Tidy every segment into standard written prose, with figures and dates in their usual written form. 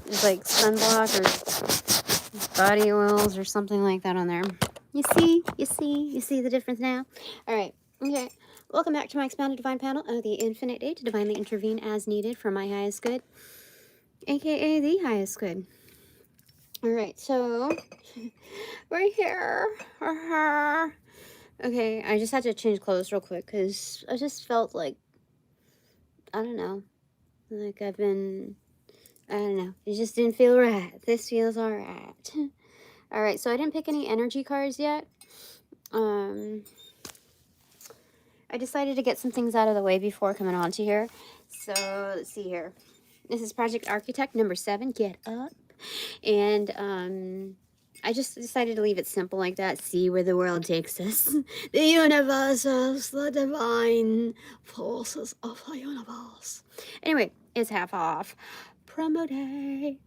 There's like sunblock or body oils or something like that on there. You see the difference now? All right, okay. Welcome back to my expanded divine panel of the infinite eight to divinely intervene as needed for my highest good, aka the highest good. All right, so we're here. Okay, I just had to change clothes real quick because I just felt like, I don't know, like I don't know, it just didn't feel right. This feels all right. All right, so I didn't pick any energy cards yet. I decided to get some things out of the way before coming on to here. So let's see here. This is Project Architect number 7. Get up. And I just decided to leave it simple like that. See where the world takes us. The universes, the divine forces of the universe. Anyway, it's half off. Promo day.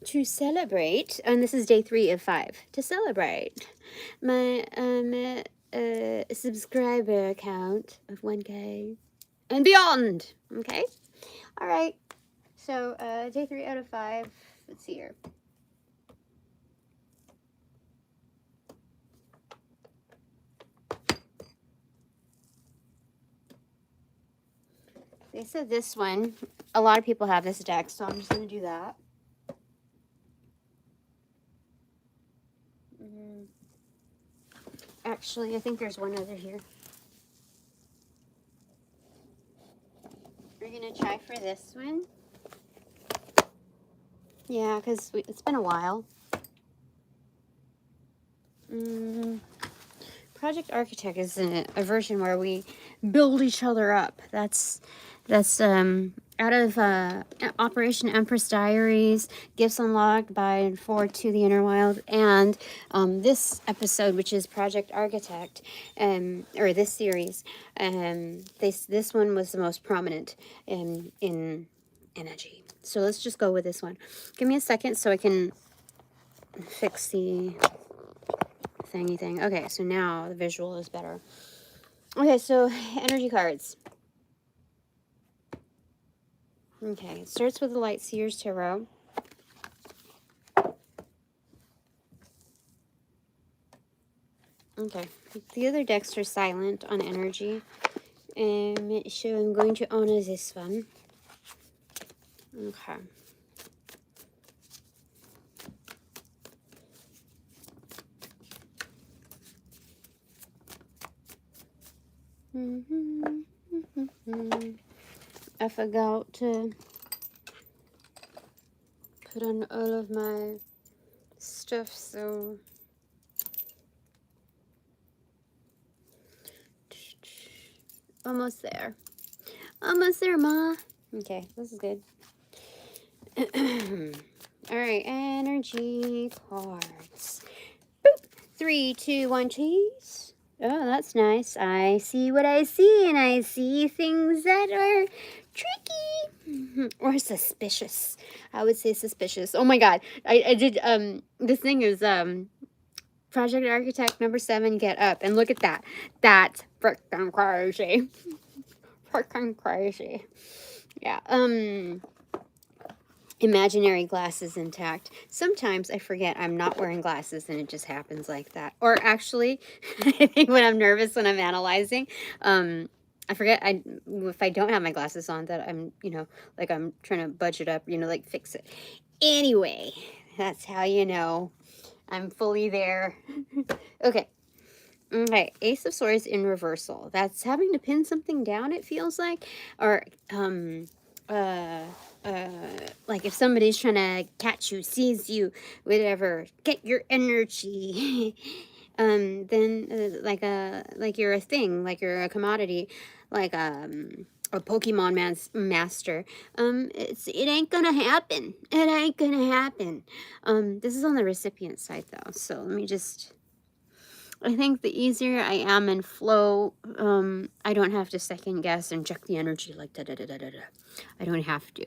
To celebrate, and this is day 3 of 5. To celebrate my subscriber count of 1K and beyond. Okay. All right. So day 3 out of 5. Let's see here. They said this one, a lot of people have this deck, so I'm just going to do that. Actually, I think there's one other here. We're going to try for this one. Yeah, because it's been a while. Project Architect is a version where we build each other up. That's out of Operation Empress Diaries, Gifts Unlocked by 4 to the Inner Wild, and this episode, which is Project Architect, or this series, this one was the most prominent in energy. So let's just go with this one. Give me a second so I can fix the thingy thing. Okay, so now the visual is better. Okay, so energy cards. Okay, it starts with the Light Seers Tarot. Okay, the other decks are silent on energy. So I'm going to honor this one. Okay. I forgot to put on all of my stuff, so almost there. Almost there, Ma. Okay, this is good. All right, energy cards. Boop. 3, 2, 1, cheese. Oh, that's nice. I see what I see, and I see things that are tricky or suspicious. I would say suspicious. Oh my God, I did. This thing is Project Architect number 7. Get up and look at that. That's freaking crazy. Freaking crazy. Yeah. Imaginary glasses intact. Sometimes I forget I'm not wearing glasses and it just happens like that. Or actually, I think when I'm nervous, when I'm analyzing, I forget if I don't have my glasses on that I'm, you know, like I'm trying to budget up, you know, like fix it. Anyway, that's how you know I'm fully there. Okay. Okay, Ace of Swords in reversal. That's having to pin something down, it feels like. Or, like if somebody's trying to catch you, seize you, whatever, get your energy. Then like you're a thing, like you're a commodity, like a Pokemon master. It ain't gonna happen. It ain't gonna happen. This is on the recipient side though, so let me just. I think the easier I am in flow, I don't have to second guess and check the energy like da da da da da da. I don't have to.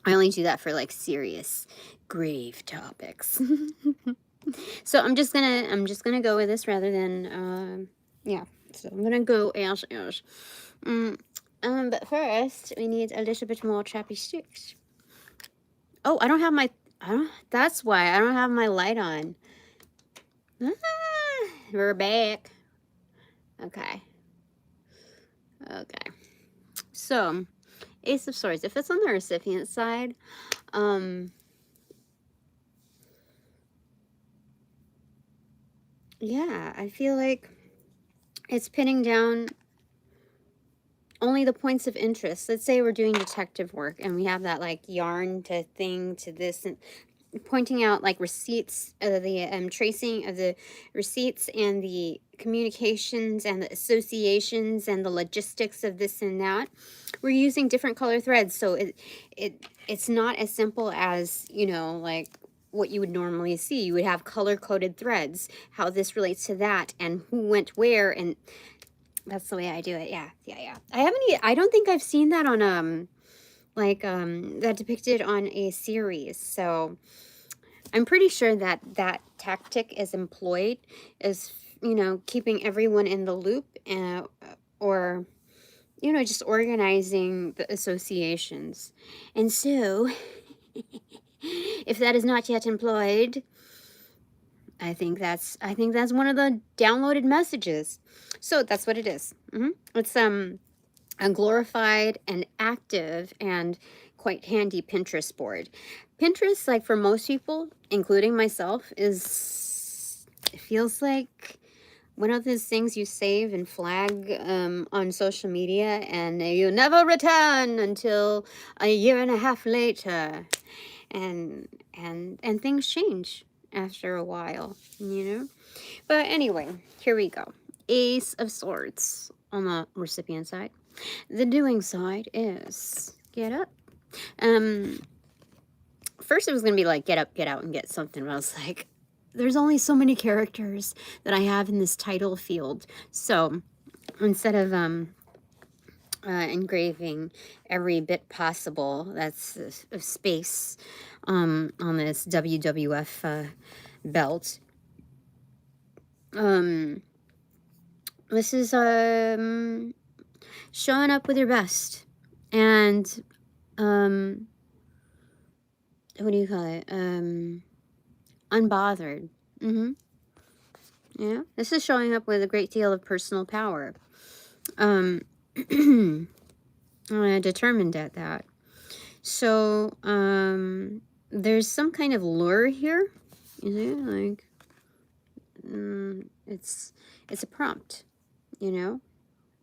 I only do that for like serious, grave topics. So I'm just gonna go with this rather than yeah. So I'm gonna go as. But first we need a little bit more chappy sticks. Oh, I don't have my, that's why I don't have my light on. Ah, we're back. Okay. Okay. So, Ace of Swords. If it's on the recipient side, yeah, I feel like it's pinning down only the points of interest. Let's say we're doing detective work and we have that like yarn to thing to this, and pointing out like receipts, the tracing of the receipts and the communications and the associations and the logistics of this and that. We're using different color threads, so it's not as simple as, you know, like what you would normally see. You would have color-coded threads, how this relates to that, and who went where, and that's the way I do it. Yeah. I don't think I've seen that on that depicted on a series. So I'm pretty sure that that tactic is employed, is, you know, keeping everyone in the loop, or, you know, just organizing the associations. And so, if that is not yet employed, I think that's one of the downloaded messages. So that's what it is. It's a glorified and active and quite handy Pinterest board. Pinterest, like for most people, including myself, it feels like one of those things you save and flag on social media, and you never return until a year and a half later, and things change after a while, you know. But anyway, here we go. Ace of Swords on the recipient side. The doing side is get up. First it was gonna be like get up, get out, and get something, but I was like, there's only so many characters that I have in this title field, so instead of engraving every bit possible that's of space on this WWF belt, this is showing up with your best, and what do you call it, unbothered. Yeah, this is showing up with a great deal of personal power, determined at that. So there's some kind of lure here, you see, like it's a prompt, you know.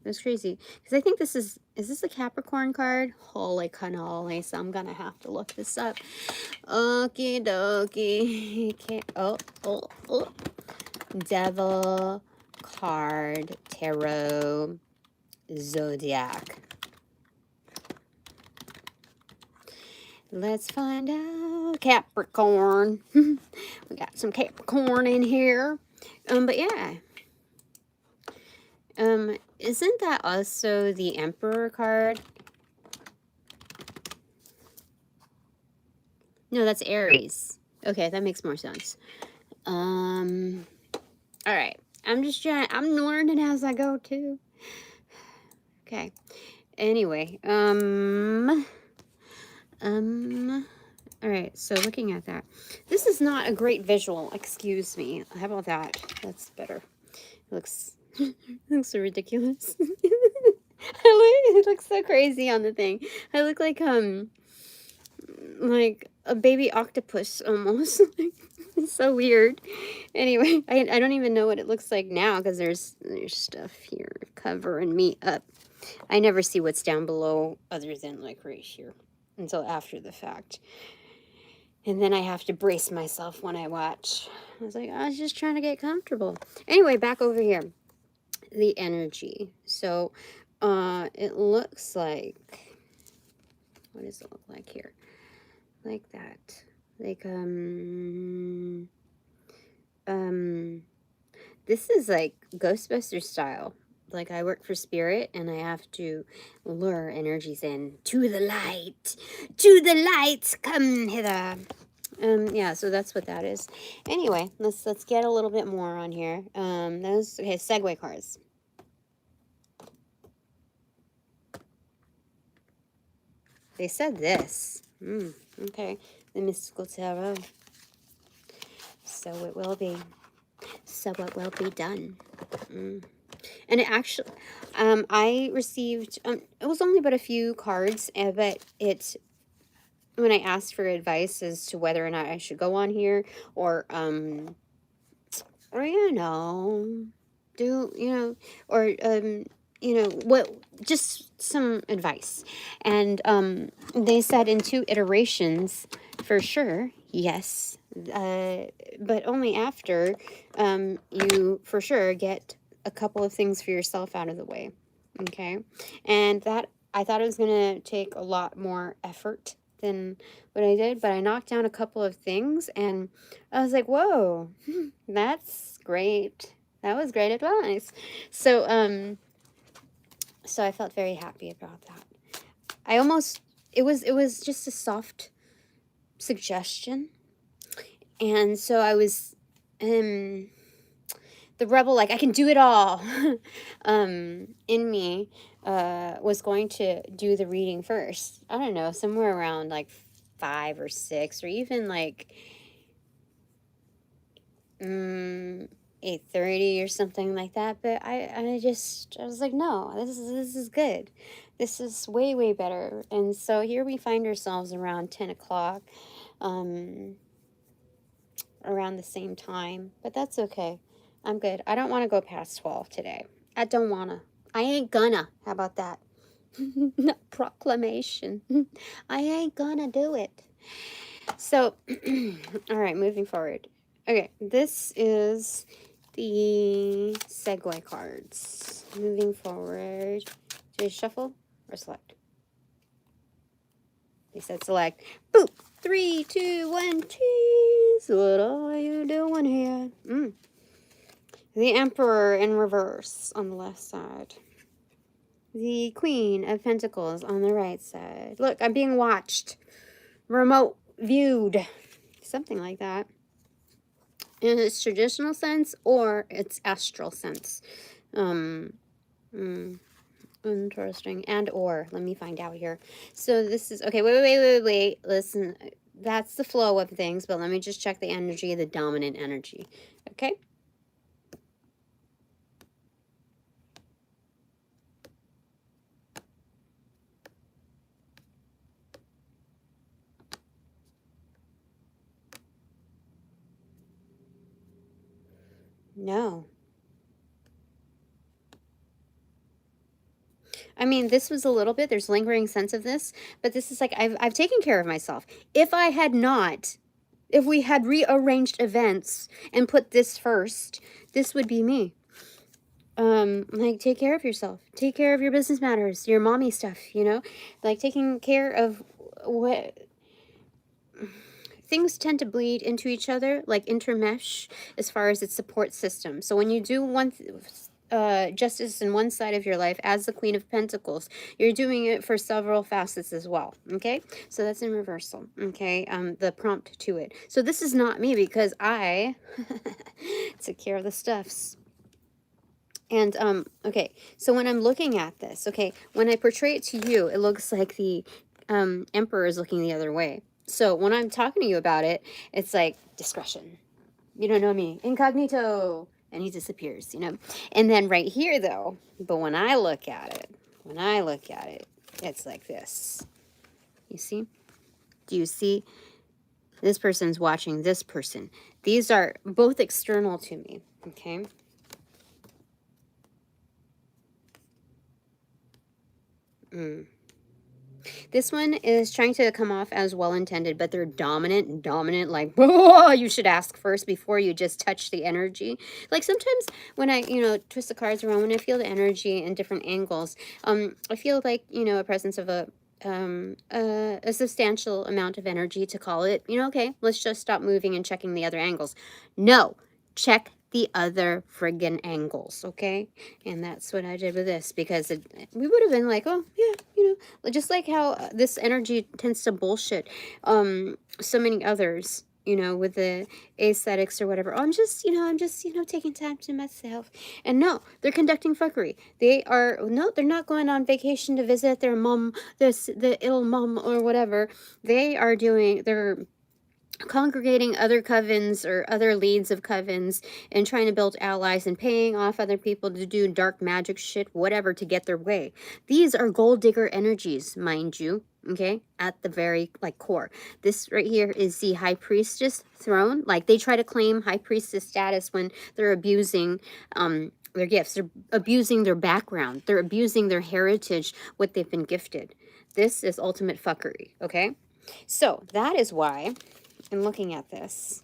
That's crazy, because I think this is this a Capricorn card? Holy cannoli, so I'm gonna have to look this up. Okie dokie. Oh. Devil card, tarot, zodiac. Let's find out. Capricorn. We got some Capricorn in here. But yeah. Isn't that also the Emperor card? No, that's Aries. Okay, that makes more sense. All right. I'm learning as I go too. Okay. Anyway, all right, so looking at that, this is not a great visual, excuse me. How about that? That's better. It looks so ridiculous. It looks so crazy on the thing. I look like a baby octopus almost. It's so weird. Anyway, I don't even know what it looks like now, because there's stuff here covering me up. I never see what's down below other than like right here until after the fact. And then I have to brace myself when I watch. I was like, I was just trying to get comfortable. Anyway, back over here. The energy. So it looks like, what does it look like here? Like that. Like this is like Ghostbusters style. Like I work for spirit and I have to lure energies in. To the light, come hither. Yeah, so that's what that is. Anyway, let's get a little bit more on here. Those, okay, Segue cards. They said this. Okay. The mystical tarot. So it will be. So it will be done. And it actually, I received, it was only but a few cards, but it, when I asked for advice as to whether or not I should go on here, or you know, do, you know, or, you know, what, just some advice. And they said in 2 iterations, for sure, yes, but only after you, for sure, get a couple of things for yourself out of the way, okay? And that, I thought it was going to take a lot more effort than what I did, but I knocked down a couple of things, and I was like, whoa, that's great. That was great advice. So, so I felt very happy about that. I almost, it was just a soft suggestion. And so I was, the rebel, like, I can do it all, in me, was going to do the reading first. I don't know, somewhere around like 5 or 6, or even like 8:30 or something like that. But I was like, no, this is good. This is way, way better. And so here we find ourselves around 10 o'clock, around the same time, but that's okay. I'm good. I don't want to go past 12 today. I don't want to. I ain't gonna. How about that? No proclamation. I ain't gonna do it. So, all right, moving forward. Okay, this is the Segue cards. Moving forward. Do you shuffle or select? They said select. Boop! 3, 2, 1, cheese. What are you doing here? The Emperor in reverse on the left side. The Queen of Pentacles on the right side. Look, I'm being watched. Remote viewed. Something like that. In its traditional sense or its astral sense. Interesting. And or. Let me find out here. So this is... Okay, wait. Listen. That's the flow of things, but let me just check the energy, the dominant energy. Okay? No. I mean, this was a little bit, there's lingering sense of this, but this is like, I've taken care of myself. If I had not, if we had rearranged events and put this first, this would be me. Like, take care of yourself. Take care of your business matters, your mommy stuff, you know? Like, taking care of what... Things tend to bleed into each other, like intermesh, as far as its support system. So when you do one... justice in one side of your life as the Queen of Pentacles, you're doing it for several facets as well, okay? So that's in reversal, okay? The prompt to it. So this is not me because I took care of the stuffs. And, okay, so when I'm looking at this, okay, when I portray it to you, it looks like the Emperor is looking the other way. So when I'm talking to you about it, it's like discretion. You don't know me. Incognito. And he disappears, you know. And then right here, though, but when I look at it, it's like this. You see? Do you see? This person's watching this person. These are both external to me, okay? This one is trying to come off as well-intended, but they're dominant, like, whoa, you should ask first before you just touch the energy. Like, sometimes when I, you know, twist the cards around, when I feel the energy in different angles, I feel like, you know, a presence of a substantial amount of energy to call it, you know, okay, let's just stop moving and checking the other angles. No, check the other friggin' angles, okay? And that's what I did with this, because we would have been like, oh, yeah, you know, just like how this energy tends to bullshit so many others, you know, with the aesthetics or whatever. Oh, I'm just, you know, taking time to myself. And no, they're conducting fuckery. They are, no, they're not going on vacation to visit their mom, the ill mom or whatever. They are doing, they're congregating other covens or other leads of covens and trying to build allies and paying off other people to do dark magic shit, whatever, to get their way. These are gold digger energies, mind you, okay, at the very, like, core. This right here is the high priestess throne. Like, they try to claim high priestess status when they're abusing their gifts. They're abusing their background. They're abusing their heritage, what they've been gifted. This is ultimate fuckery, okay? So that is why, and looking at this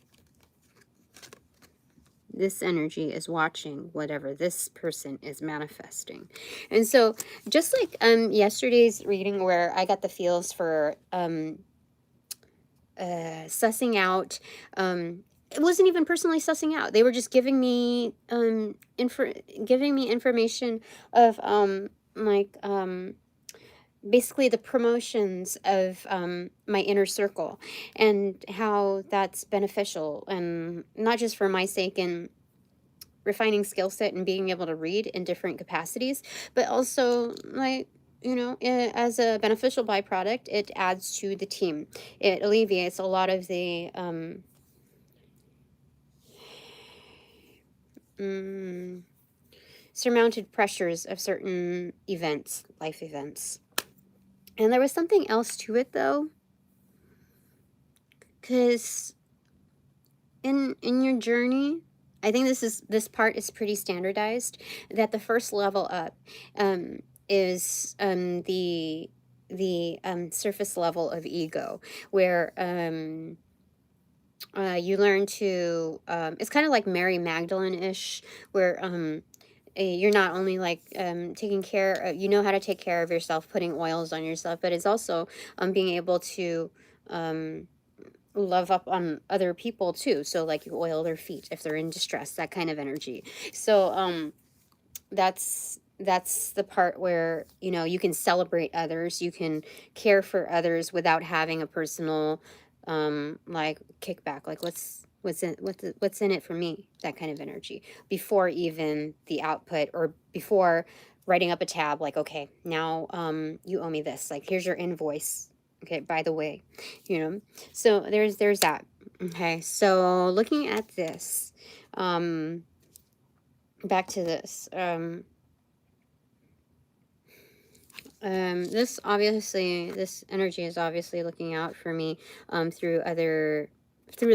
energy is watching whatever this person is manifesting. And so just like yesterday's reading where I got the feels for sussing out, it wasn't even personally sussing out. They were just giving me information of basically the promotions of my inner circle and how that's beneficial, and not just for my sake in refining skill set and being able to read in different capacities, but also, like, you know, as a beneficial byproduct, it adds to the team. It alleviates a lot of the surmounted pressures of certain events, life events. And there was something else to it, though, because in your journey, I think this part is pretty standardized, that the first level up is the surface level of ego, where you learn to, it's kind of like Mary Magdalene-ish, where you're not only like taking care of, you know how to take care of yourself, putting oils on yourself, but it's also being able to love up on other people too. So like you oil their feet if they're in distress, that kind of energy. So that's the part where, you know, you can celebrate others, you can care for others without having a personal like kickback, like what's in it for me, that kind of energy, before even the output, or before writing up a tab like, okay, now you owe me this, like here's your invoice, okay, by the way, you know. So there's that. Okay, so looking at this, back to this, this energy is obviously looking out for me through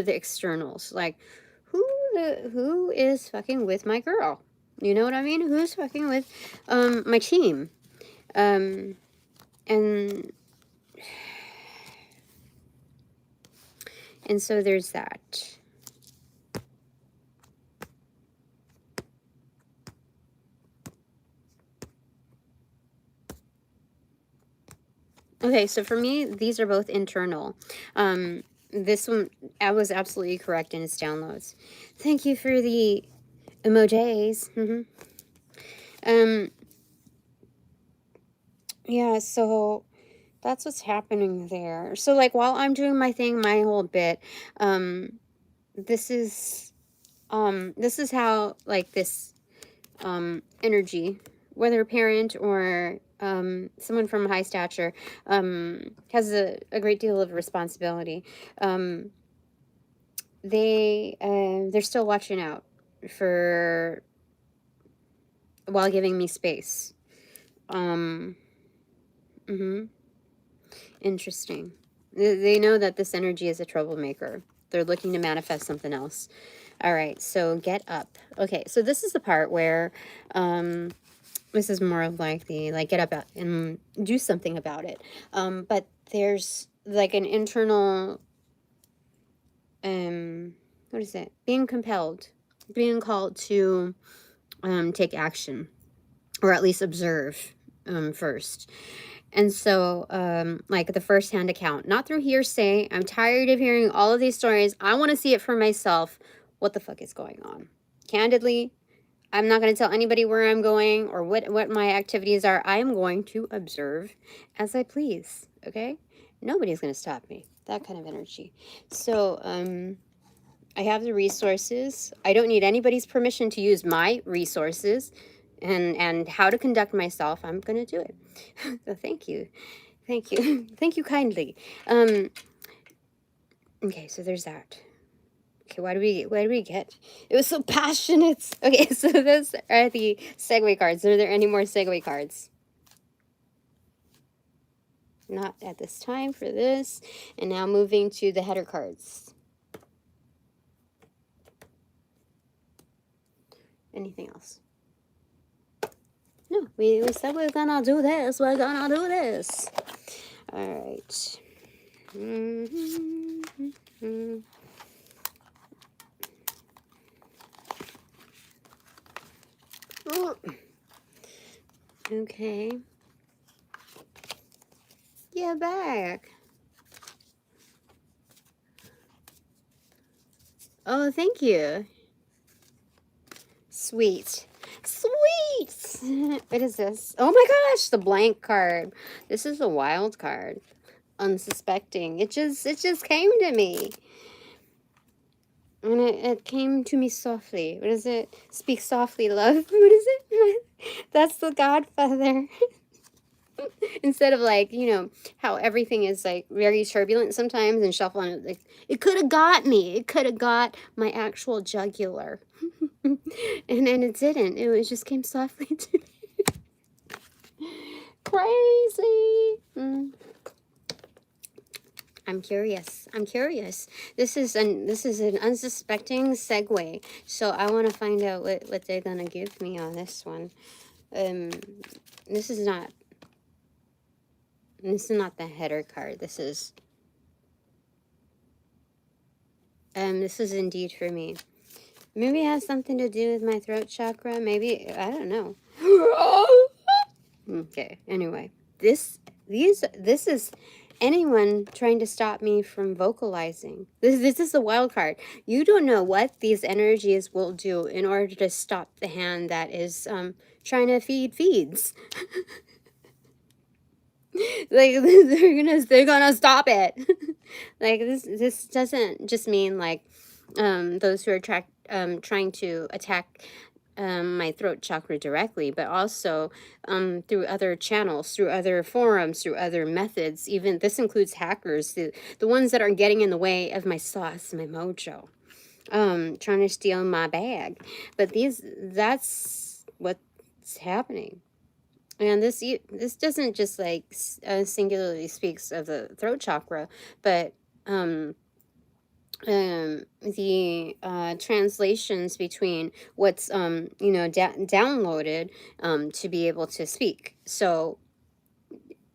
the externals, like who is fucking with my girl, you know what I mean, who's fucking with my team, and so there's that. Okay, so for me, these are both internal. This one, I was absolutely correct in its downloads. Thank you for the emojis. Yeah, so that's what's happening there. So like while I'm doing my thing, my whole bit, this is how like this energy, whether a parent or someone from high stature, has a great deal of responsibility. They're still watching out for, while giving me space. Interesting. They know that this energy is a troublemaker. They're looking to manifest something else. All right, so get up. Okay, so this is the part where this is more of like the, like, get up and do something about it. But there's like an internal, what is it? Being compelled, being called to take action, or at least observe first. And so, like the first-hand account, not through hearsay. I'm tired of hearing all of these stories. I want to see it for myself. What the fuck is going on? Candidly, I'm not going to tell anybody where I'm going or what my activities are. I'm going to observe as I please, okay? Nobody's going to stop me. That kind of energy. So, I have the resources. I don't need anybody's permission to use my resources and how to conduct myself. I'm going to do it. So thank you. Thank you. Thank you kindly. Okay, so there's that. Okay, what do we get? It was so passionate. Okay, so those are the Segue cards. Are there any more Segue cards? Not at this time for this. And now moving to the header cards. Anything else? No, we said we're gonna do this. We're gonna do this. All right. Oh. Okay. Yeah, back. Oh, thank you. Sweet. Sweet! What is this? Oh my gosh, the blank card. This is a wild card. Unsuspecting. It just came to me. And it came to me softly. What is it? Speak softly, love. What is it? That's the Godfather. Instead of like, you know, how everything is like very turbulent sometimes and shuffling, like it could have got me. It could have got my actual jugular. And then it didn't. It just came softly to me. Crazy. I'm curious. I'm curious. This is an unsuspecting segue. So I want to find out what they're gonna give me on this one. This is not the header card. This is indeed for me. Maybe it has something to do with my throat chakra. Maybe, I don't know. Okay, anyway. This is anyone trying to stop me from vocalizing. This is a wild card. You don't know what these energies will do in order to stop the hand that is trying to feed feeds. Like they're gonna stop it. Like this doesn't just mean like those who are trying to attack my throat chakra directly, but also through other channels, through other forums, through other methods. Even this includes hackers, the ones that are getting in the way of my sauce, my mojo, trying to steal my bag. But that's what's happening. And this doesn't just like singularly speaks of the throat chakra, but the translations between what's you know, downloaded to be able to speak. So,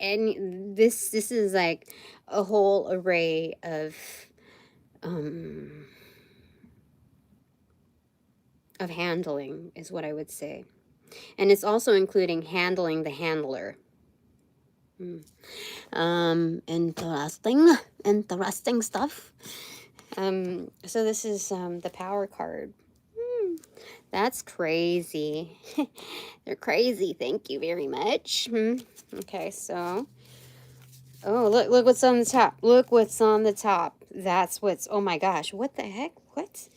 and this is like a whole array of handling is what I would say. And it's also including handling the handler. Interesting stuff. So this is the power card. That's crazy. They're crazy. Thank you very much. Okay, so look what's on the top. Look what's on the top. That's what's, oh my gosh, what the heck? What?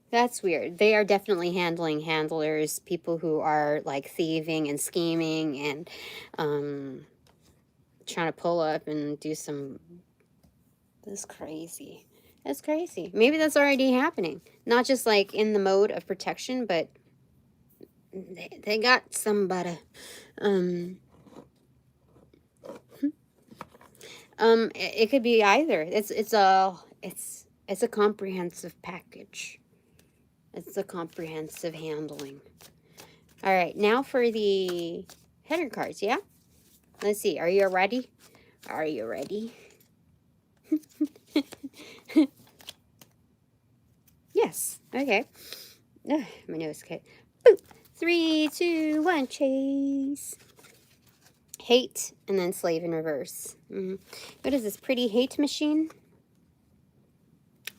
That's weird. They are definitely handling handlers, people who are like thieving and scheming and trying to pull up and do some. That's crazy. That's crazy. Maybe that's already happening. Not just like in the mode of protection, but they got somebody. It could be either. It's a comprehensive package. It's a comprehensive handling. All right, now for the header cards, yeah? Let's see. Are you ready? Are you ready? Yes. Okay. Ugh, my nose cut. Boop. 3, 2, 1. Chase. Hate and then slave in reverse. What is this? Pretty hate machine?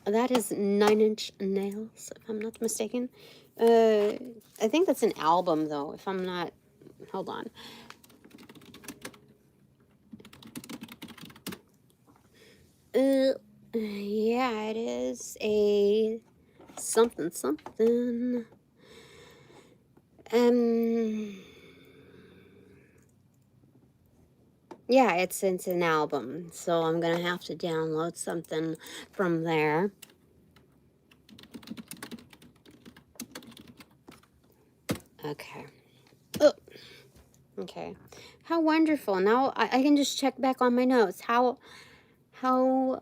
That is 9 Inch Nails, if I'm not mistaken. I think that's an album, though, if I'm not... Hold on. Yeah, it is a something something. Yeah, it's an album, so I'm gonna have to download something from there. Okay. Oh, okay. How wonderful. Now I can just check back on my notes. How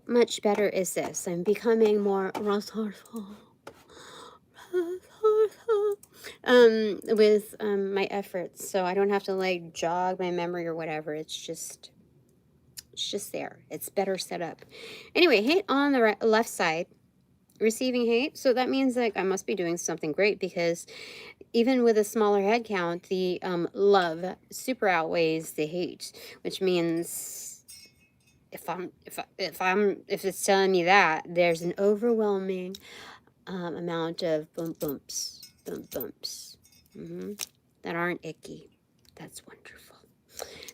much better is this? I'm becoming more resourceful. With my efforts, so I don't have to like jog my memory or whatever. It's just there. It's better set up. Anyway, hate on the left side, receiving hate. So that means like I must be doing something great, because even with a smaller head count, the love super outweighs the hate, which means if it's telling me that, there's an overwhelming amount of bumps that aren't icky. That's wonderful.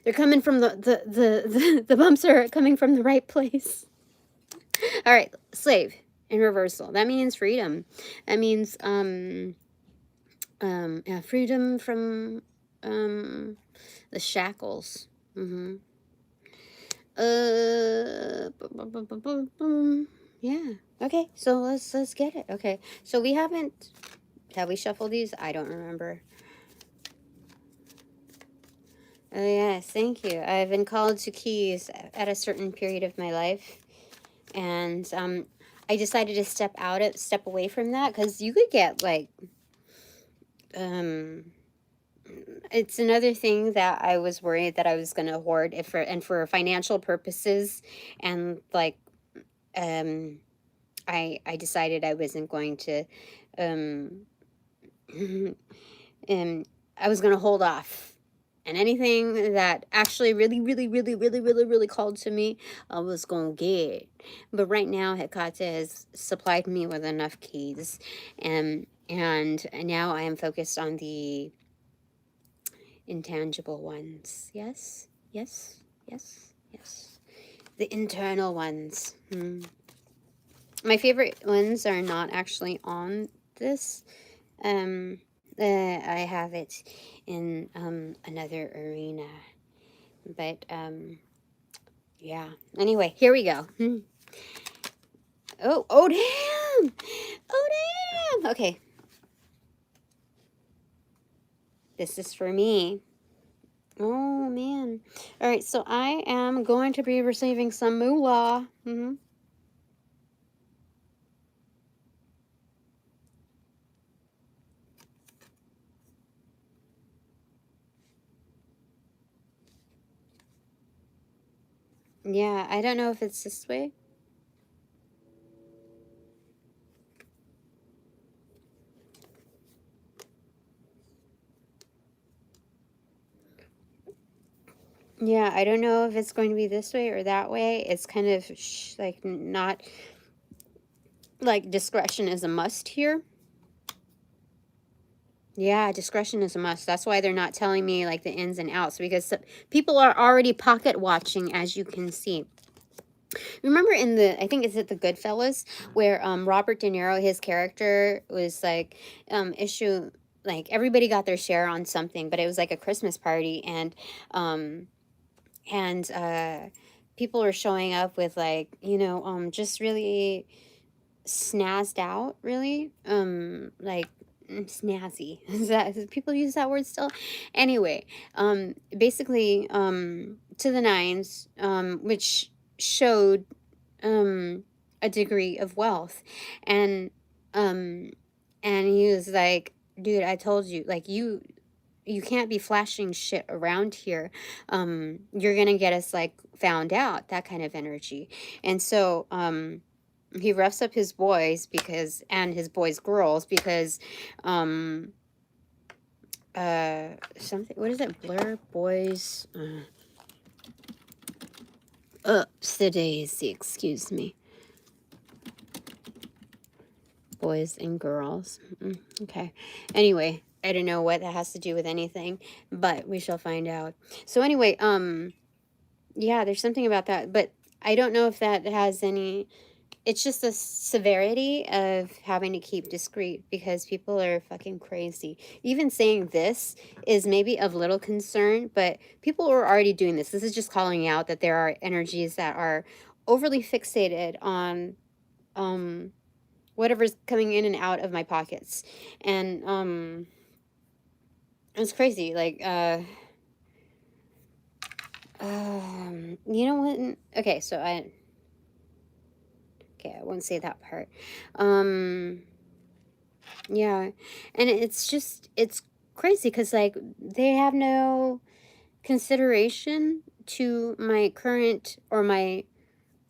They're coming from the bumps are coming from the right place. All right, slave in reversal. That means freedom. That means freedom from the shackles. Yeah. Okay, so let's get it. Okay, so we have we shuffled these? I don't remember. Oh yes, thank you. I've been called to keys at a certain period of my life, and I decided to step away from that, because you could get like it's another thing that I was worried that I was going to hoard for financial purposes, and like I decided I wasn't going to and I was going to hold off. And anything that actually really called to me, I was going to get. But right now, Hecate has supplied me with enough keys. And now I am focused on the intangible ones. Yes, yes, yes, yes. The internal ones. My favorite ones are not actually on this. I have it in another arena. But yeah. Anyway, here we go. Oh damn! Oh damn! Okay. This is for me. Oh man. All right, so I am going to be receiving some moolah. Yeah, I don't know if it's this way. Yeah, I don't know if it's going to be this way or that way. It's kind of like not, like discretion is a must here. Yeah, discretion is a must. That's why they're not telling me like the ins and outs, because people are already pocket watching, as you can see. Remember in I think it's at the Goodfellas, where Robert De Niro, his character was like like everybody got their share on something, but it was like a Christmas party, and people are showing up with like, just really snazzed out, really like snazzy. Does people use that word still? Anyway, basically to the nines, which showed a degree of wealth, and he was like, dude, I told you, like, you can't be flashing shit around here. You're gonna get us like found out, that kind of energy. And so he roughs up his boys and his boys' girls, because something, what is it, blur boys, daisy, excuse me, boys and girls. Okay, anyway, I don't know what that has to do with anything, but we shall find out. So anyway, yeah, there's something about that, but I don't know if that has any it's just the severity of having to keep discreet because people are fucking crazy. Even saying this is maybe of little concern, but people are already doing this. This is just calling out that there are energies that are overly fixated on whatever's coming in and out of my pockets. And it's crazy. Like you know what? Okay, so okay, I won't say that part. Yeah, and it's crazy because like they have no consideration to my current or my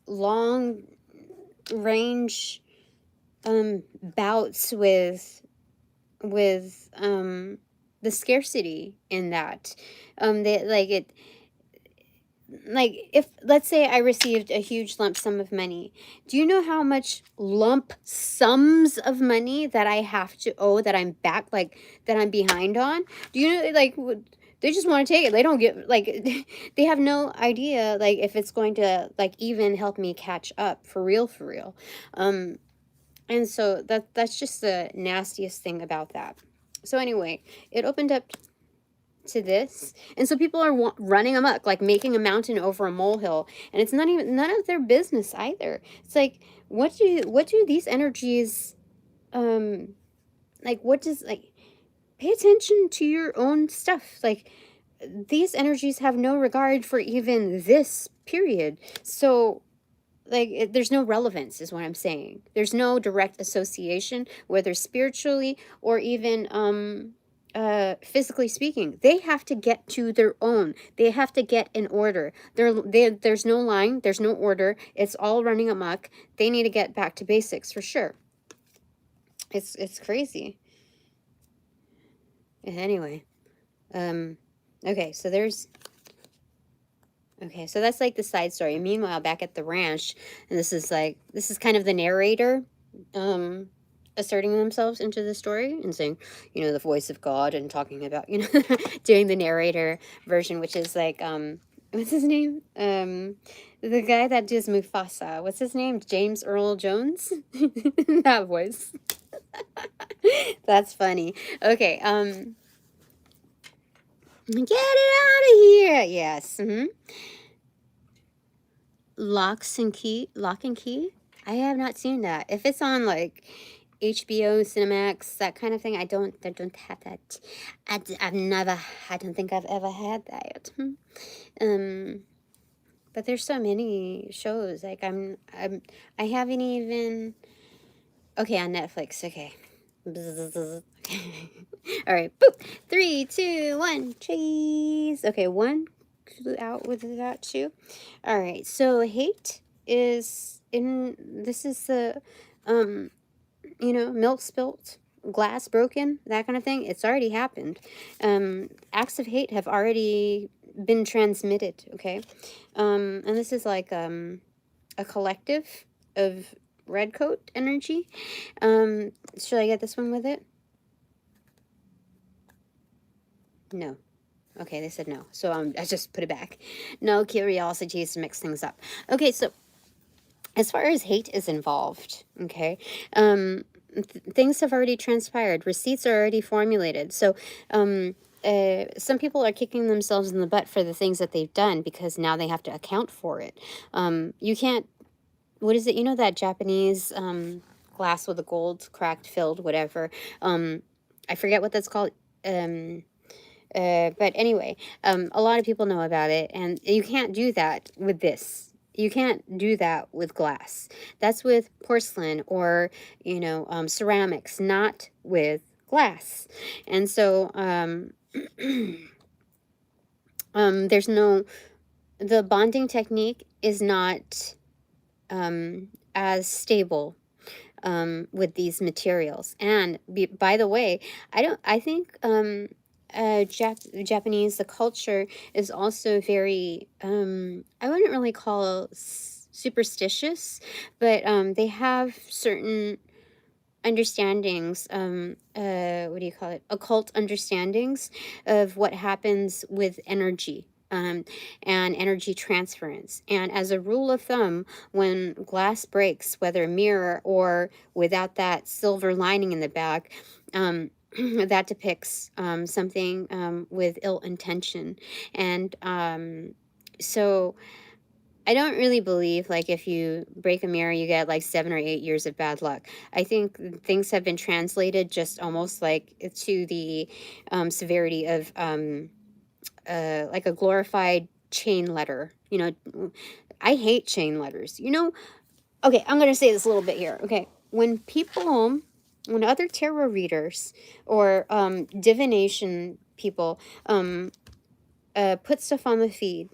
long range bouts with the scarcity in that. They like it, like if let's say I received a huge lump sum of money, do you know how much lump sums of money that I have to owe, that I'm back, like that I'm behind on? Do you know, like they just want to take it, they don't get like they have no idea like if it's going to like even help me catch up for real, for real. And so that's just the nastiest thing about that. So anyway, it opened up to this, and so people are running amok, like making a mountain over a molehill, and it's not even none of their business either. It's like, what do these energies like, what does, like, pay attention to your own stuff. Like, these energies have no regard for even this period. So like there's no relevance is what I'm saying. There's no direct association, whether spiritually or even physically speaking. They have to get to their own. They have to get in order. There's no line, there's no order. It's all running amok. They need to get back to basics for sure. It's crazy. Anyway, okay, so there's okay, so that's like the side story. Meanwhile, back at the ranch, and this is kind of the narrator asserting themselves into the story and saying, you know, the voice of God, and talking about, you know, doing the narrator version, which is like, what's his name? The guy that does Mufasa. What's his name? James Earl Jones? That voice. That's funny. Okay, get it out of here. Yes. Lock and Key. I have not seen that. If it's on like HBO, Cinemax, that kind of thing, I don't have that. I don't think I've ever had that. But there's so many shows. Like I haven't even. Okay, on Netflix. Okay. All right. Boop. 3, 2, 1. Cheese. Okay, 1 out with that 2. All right. So hate is in. This is the, you know, milk spilt, glass broken, that kind of thing. It's already happened. Acts of hate have already been transmitted. Okay. And this is like a collective of red coat energy. Should I get this one with it? No. Okay, they said no. So I just put it back. No curiosities to mix things up. Okay, so as far as hate is involved, okay, things have already transpired. Receipts are already formulated. So some people are kicking themselves in the butt for the things that they've done because now they have to account for it. You can't, what is it? You know that Japanese glass with a gold cracked filled whatever. I forget what that's called. But anyway, a lot of people know about it, and you can't do that with this. You can't do that with glass. That's with porcelain or, you know, ceramics, not with glass. And so there's no, the bonding technique is not as stable with these materials. And by the way, I think Japanese, the culture is also very, I wouldn't really call superstitious, but they have certain understandings, what do you call it? Occult understandings of what happens with energy. and energy transference. And as a rule of thumb, when glass breaks, whether mirror or without that silver lining in the back, that depicts something with ill intention. And so I don't really believe, like, if you break a mirror, you get, like, 7 or 8 years of bad luck. I think things have been translated just almost, like, to the severity of, like, a glorified chain letter. You know, I hate chain letters. You know, okay, I'm going to say this a little bit here. Okay, when other tarot readers or divination people put stuff on the feed,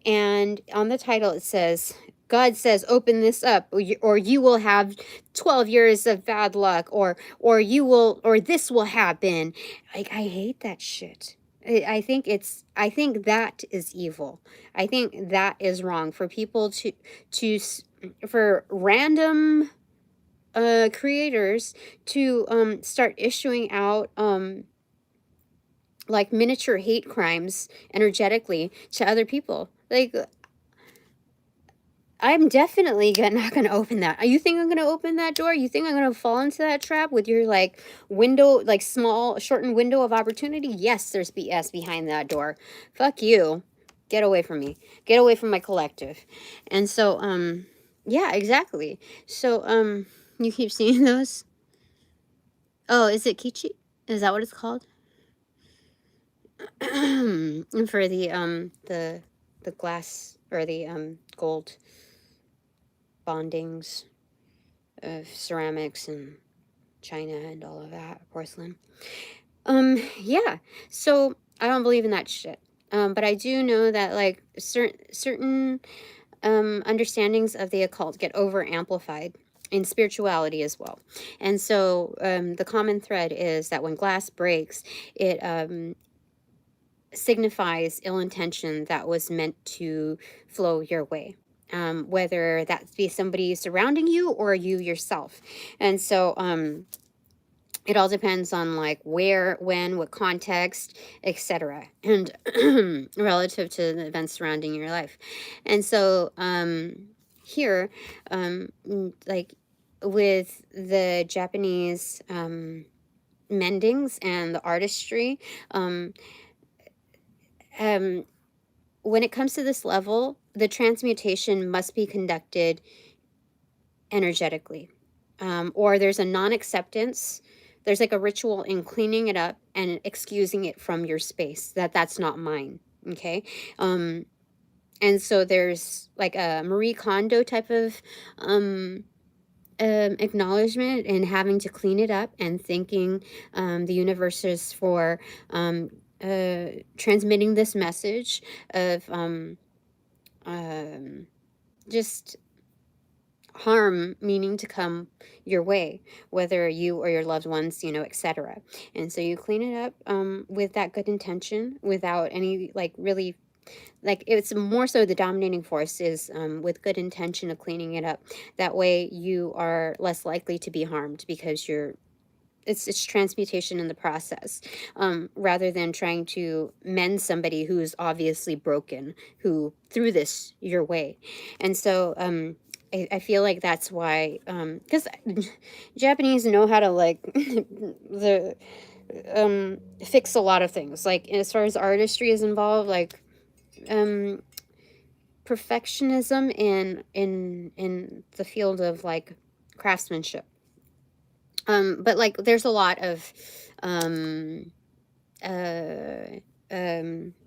and on the title it says, God says, open this up, or you will have 12 years of bad luck, or this will happen. Like, I hate that shit. I think that is evil. I think that is wrong for people for random creators to start issuing out like miniature hate crimes energetically to other people. Like, I'm definitely not going to open that. You think I'm going to open that door? You think I'm going to fall into that trap with your, like, window, like, small, shortened window of opportunity? Yes, there's BS behind that door. Fuck you. Get away from me. Get away from my collective. And so, yeah, exactly. So, you keep seeing those? Oh, is it Kichi? Is that what it's called? For the glass, or the gold bondings of ceramics and china and all of that, porcelain. Yeah, so I don't believe in that shit. But I do know that, like, certain understandings of the occult get over amplified in spirituality as well. And so the common thread is that when glass breaks, it signifies ill intention that was meant to flow your way, whether that be somebody surrounding you or you yourself. And so it all depends on, like, where, when, what context, etc., and relative to the events surrounding your life. And so here, like, with the Japanese mendings and the artistry, when it comes to this level, the transmutation must be conducted energetically, or there's a non-acceptance. There's, like, a ritual in cleaning it up and excusing it from your space, that's not mine. Okay. And so there's, like, a Marie Kondo type of acknowledgement and having to clean it up, and thanking the universes for transmitting this message of just harm meaning to come your way, whether you or your loved ones, you know, etc. And so you clean it up with that good intention, without any, like, really, like, it's more so the dominating force is with good intention of cleaning it up. That way you are less likely to be harmed, because it's transmutation in the process, rather than trying to mend somebody who's obviously broken, who threw this your way. And so I feel like that's why, because Japanese know how to, like, fix a lot of things, like, as far as artistry is involved, like perfectionism in the field of, like, craftsmanship. But, like, there's a lot of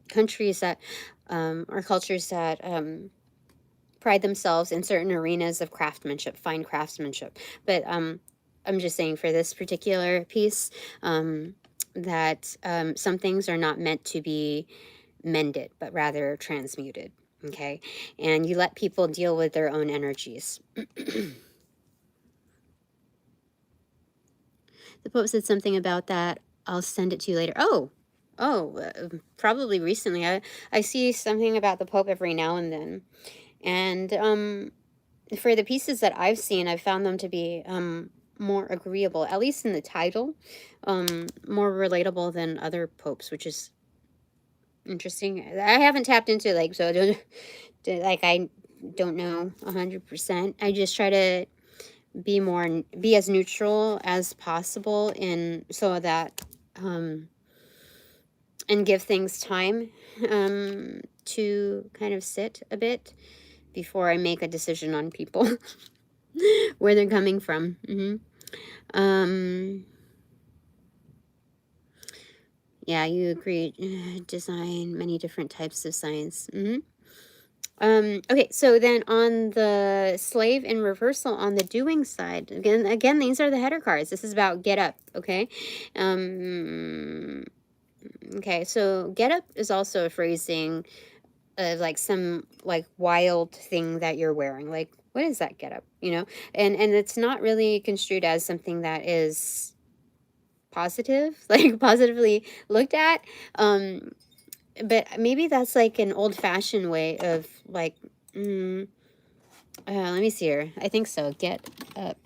countries that or cultures that pride themselves in certain arenas of craftsmanship, fine craftsmanship. But I'm just saying, for this particular piece, that some things are not meant to be mended, but rather transmuted. Okay, and you let people deal with their own energies. The Pope said something about that. I'll send it to you later. Probably recently. I see something about the Pope every now and then. And for the pieces that I've seen, I've found them to be more agreeable, at least in the title, more relatable than other popes, which is Interesting. I haven't tapped into like, so I don't, like, I don't know 100%. I just try to be as neutral as possible, in so that and give things time to kind of sit a bit before I make a decision on people. Where they're coming from. Yeah, you agree. Design many different types of signs. Okay, so then on the slave in reversal, on the doing side, again, these are the header cards. This is about get up, okay? Okay, so get up is also a phrasing of like some like wild thing that you're wearing. Like, what is that get up, you know? And it's not really construed as something that is positive, like positively looked at. But maybe that's like an old-fashioned way of like, let me see here. I think so. Get up.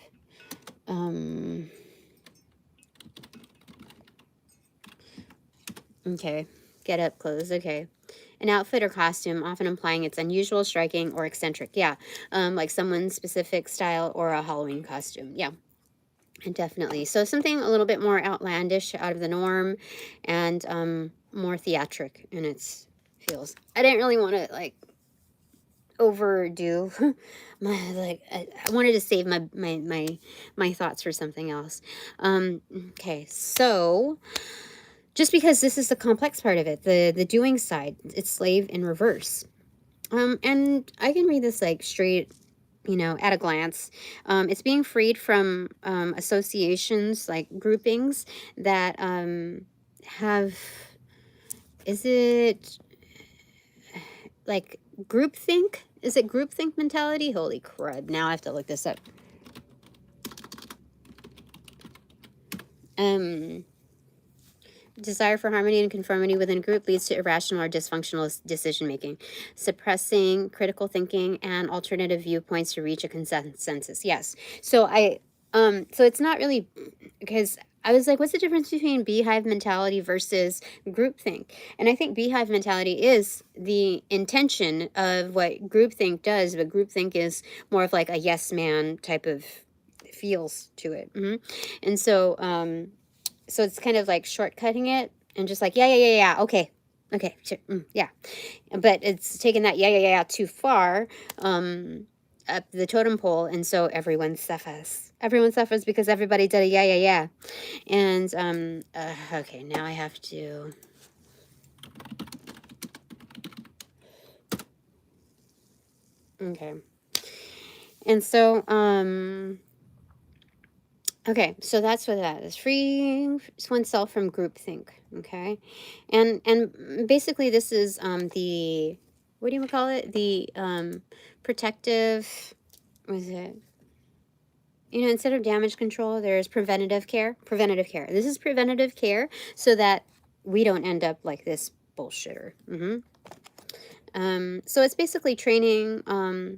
Okay. Get up clothes. Okay. An outfit or costume, often implying it's unusual, striking, or eccentric. Yeah. Like someone's specific style or a Halloween costume. Yeah. And definitely. So something a little bit more outlandish, out of the norm, and more theatric in its feels. I didn't really want to like overdo my I wanted to save my thoughts for something else. Okay, so just because this is the complex part of it, the doing side, it's slave in reverse. And I can read this like straight, you know, at a glance. It's being freed from associations, like groupings that have, is it like groupthink? Is it groupthink mentality? Holy crud. Now I have to look this up. Desire for harmony and conformity within a group leads to irrational or dysfunctional decision-making, suppressing critical thinking and alternative viewpoints to reach a consensus. Yes. So so it's not really, because I was like, what's the difference between beehive mentality versus groupthink? And I think beehive mentality is the intention of what groupthink does, but groupthink is more of like a yes man type of feels to it. And so, so it's kind of like shortcutting it and just like, yeah, okay, sure, yeah. But it's taking that yeah too far up the totem pole, and so everyone suffers. Everyone suffers because everybody did a yeah. And okay, now I have to. Okay. And so okay, so that's what that is. Freeing oneself from groupthink. Okay, and basically this is the, what do you call it? The protective. What is it? You know, instead of damage control, there's preventative care. Preventative care. This is preventative care so that we don't end up like this bullshitter. So it's basically training or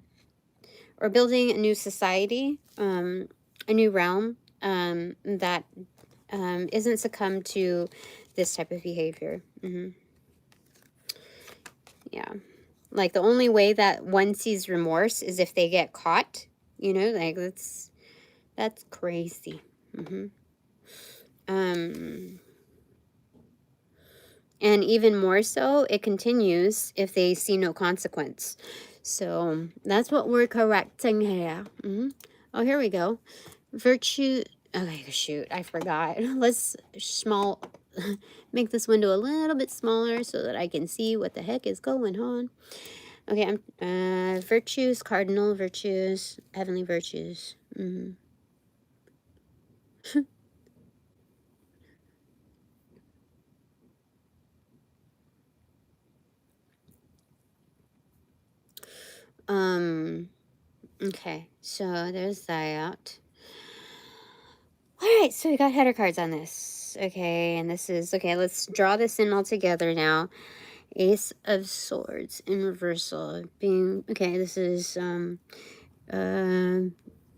building a new society, a new realm that isn't succumb to this type of behavior. Yeah. Like the only way that one sees remorse is if they get caught, you know, like that's crazy. And even more so, it continues if they see no consequence. So that's what we're correcting here. Oh, here we go. Virtue. Okay, shoot, I forgot. Let's make this window a little bit smaller so that I can see what the heck is going on. Okay, I'm virtues, cardinal virtues, heavenly virtues. Okay, so there's that. All right, so we got header cards on this. Okay, and this is, okay, let's draw this in all together now. Ace of Swords in reversal. Being, okay, this is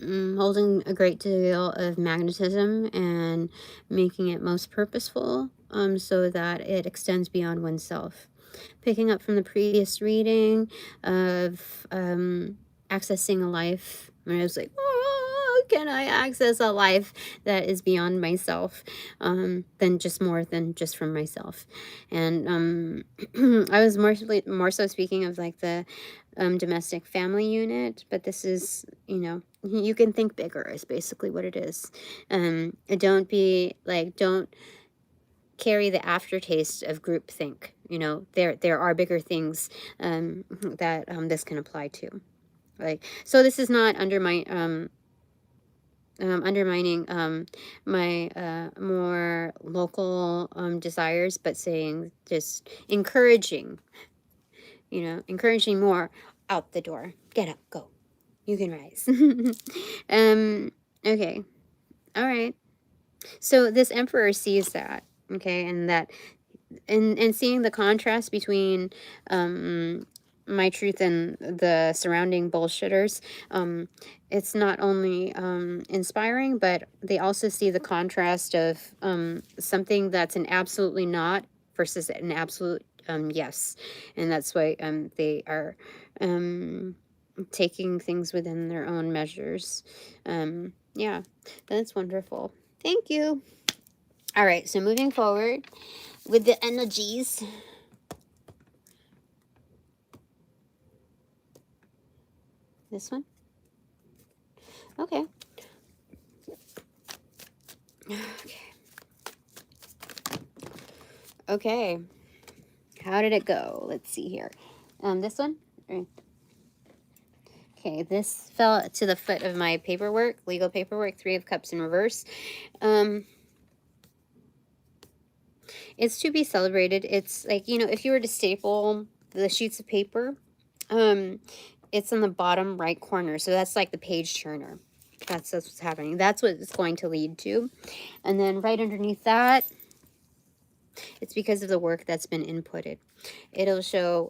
holding a great deal of magnetism and making it most purposeful so that it extends beyond oneself. Picking up from the previous reading of accessing a life. And I was like, oh, can I access a life that is beyond myself, than just more than just from myself? And I was more so speaking of like the domestic family unit, but this is, you know, you can think bigger is basically what it is. Don't be like, don't carry the aftertaste of groupthink. You know, there are bigger things that this can apply to. Like, so this is not undermining my more local desires, but saying, just encouraging, you know, encouraging more out the door. Get up, go. You can rise. Okay. All right. So this emperor sees that, okay, and that, and seeing the contrast between my truth and the surrounding bullshitters, it's not only inspiring, but they also see the contrast of something that's an absolutely not versus an absolute yes. And that's why they are taking things within their own measures. Yeah, that's wonderful. Thank you. All right, so moving forward with the energies. This one? Okay. Okay. Okay. How did it go? Let's see here. This one? Okay, this fell to the foot of my paperwork, legal paperwork, 3 of Cups in reverse. It's to be celebrated. It's like, you know, if you were to staple the sheets of paper, it's in the bottom right corner. So that's like the page turner. That's what's happening. That's what it's going to lead to. And then right underneath that, it's because of the work that's been inputted. It'll show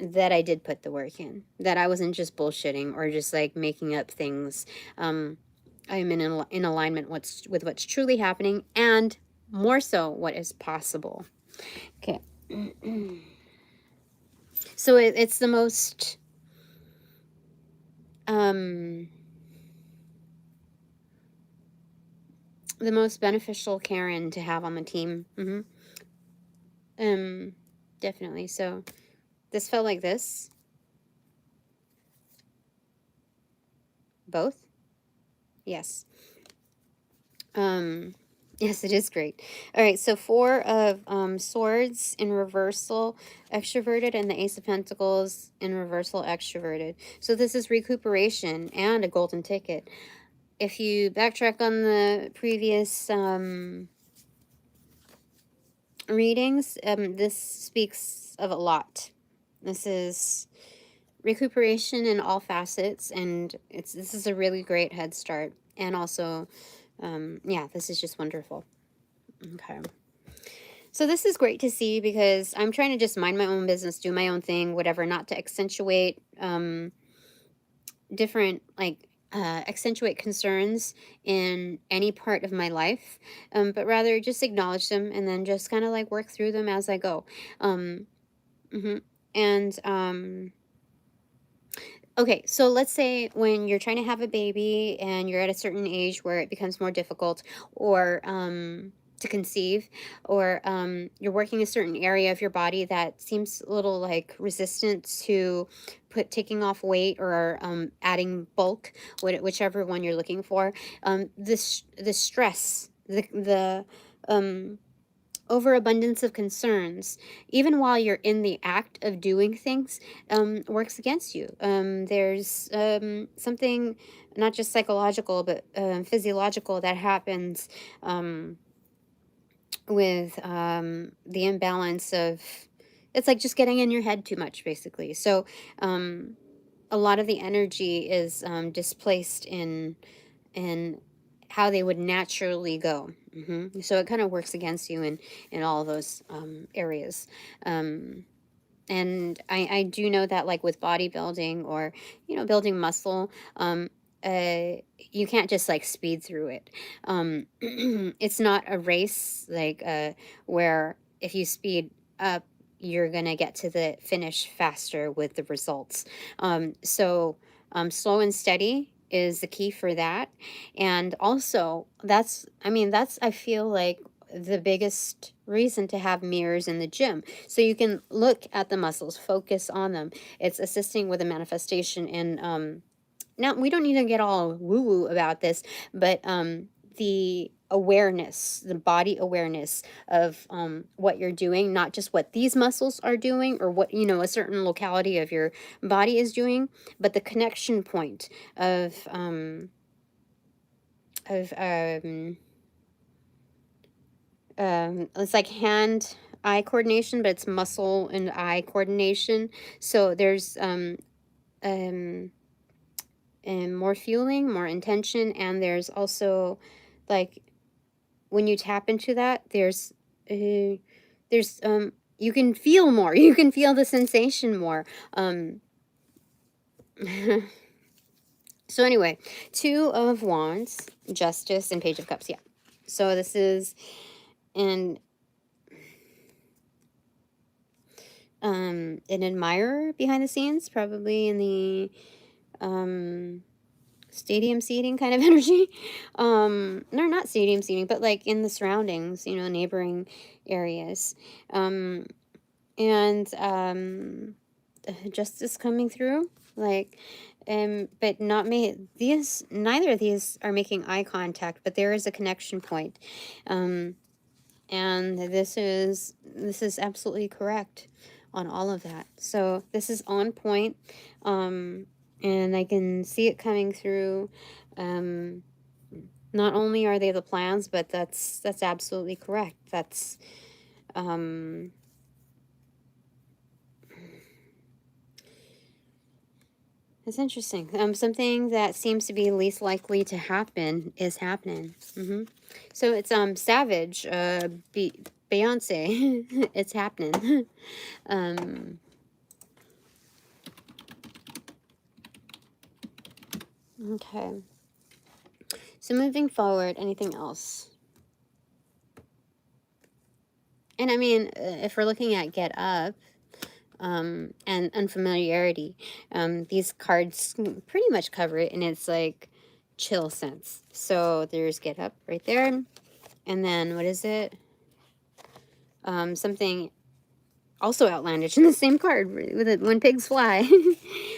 that I did put the work in, that I wasn't just bullshitting or just like making up things. I'm in alignment with what's truly happening, and more so what is possible. Okay. So it's the most beneficial Karen to have on the team. Definitely. So this felt like this. Both? Yes. Yes, it is great. All right, so 4 of Swords in reversal, extroverted, and the Ace of Pentacles in reversal, extroverted. So this is recuperation and a golden ticket. If you backtrack on the previous readings, this speaks of a lot. This is recuperation in all facets, and this is a really great head start. And also, yeah, this is just wonderful. Okay. So this is great to see, because I'm trying to just mind my own business, do my own thing, whatever, not to accentuate different, like, accentuate concerns in any part of my life, but rather just acknowledge them and then just kind of like work through them as I go. Okay, so let's say when you're trying to have a baby and you're at a certain age where it becomes more difficult, or to conceive, or you're working a certain area of your body that seems a little like resistant to taking off weight, or adding bulk, whichever one you're looking for. The stress, the overabundance of concerns, even while you're in the act of doing things, works against you. There's something not just psychological, but physiological that happens with the imbalance of, it's like just getting in your head too much, basically. So a lot of the energy is displaced in how they would naturally go. So it kind of works against you in all those areas. And I do know that, like with bodybuilding, or, you know, building muscle, you can't just like speed through it. It's not a race, like where if you speed up, you're going to get to the finish faster with the results. So slow and steady is the key for that. And also that's, I feel like the biggest reason to have mirrors in the gym, so you can look at the muscles, focus on them. It's assisting with the manifestation. And now we don't need to get all woo-woo about this, but the awareness, the body awareness of what you're doing, not just what these muscles are doing or what, you know, a certain locality of your body is doing, but the connection point of it's like hand-eye coordination, but it's muscle and eye coordination. So there's and more fueling, more intention, and there's also, like, when you tap into that, there's you can feel more. You can feel the sensation more. So anyway, Two of Wands, Justice, and Page of Cups. Yeah. So this is an admirer behind the scenes, probably in the stadium seating kind of energy. No, not stadium seating, but like in the surroundings, you know, neighboring areas. Justice coming through, like, but not these, neither of these are making eye contact, but there is a connection point. And this is absolutely correct on all of that. So this is on point. And I can see it coming through. Not only are they the plans, but that's absolutely correct. That's it's interesting. Something that seems to be least likely to happen is happening. So it's Savage, Beyonce. It's happening. Okay. So moving forward, anything else? And I mean, if we're looking at Get Up, and unfamiliarity, these cards pretty much cover it, and it's like chill sense. So there's Get Up right there, and then what is it? Something also outlandish in the same card with it, when pigs fly.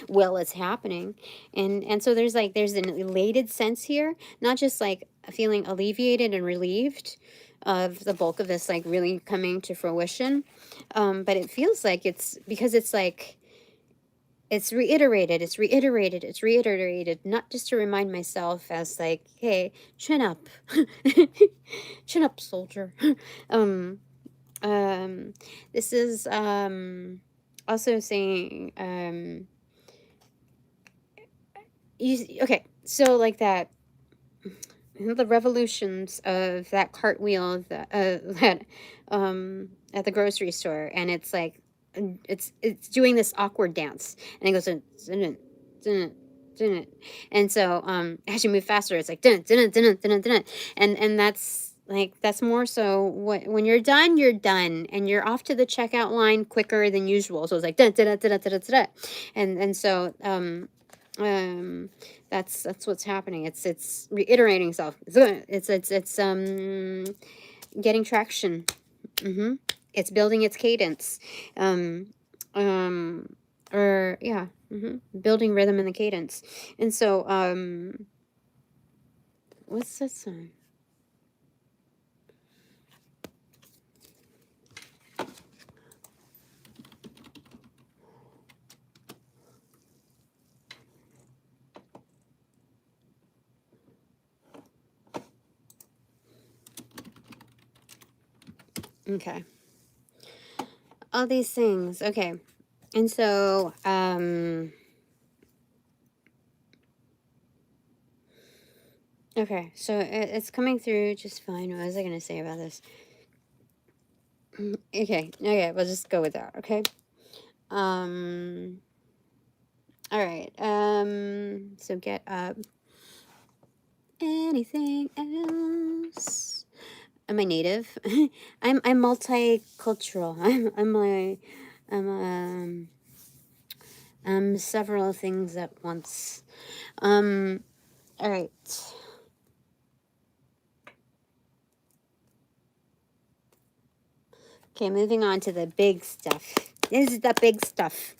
Well, it's happening. And so there's an elated sense here, not just like feeling alleviated and relieved of the bulk of this like really coming to fruition, but it feels like it's because it's like it's reiterated, not just to remind myself as like, hey, chin up. Chin up, soldier. This is also saying okay, so like that, the revolutions of that cartwheel that at the grocery store, and it's like it's doing this awkward dance, and it goes dun, dun, dun, dun, and so as you move faster, it's like dun, dun, dun, dun, dun, dun, and that's like, that's more so when you're done, and you're off to the checkout line quicker than usual. So it's like dun, dun, dun, dun, dun, dun, dun, and so that's what's happening. It's reiterating itself. It's getting traction. It's building its cadence. Building rhythm in the cadence. And so what's this song? Okay. All these things. Okay. And so, okay. So it's coming through just fine. What was I going to say about this? Okay. Okay. We'll just go with that. Okay. All right. So Get Up. Anything else? Am I native? I'm multicultural. I'm several things at once. All right. Okay, moving on to the big stuff. This is the big stuff.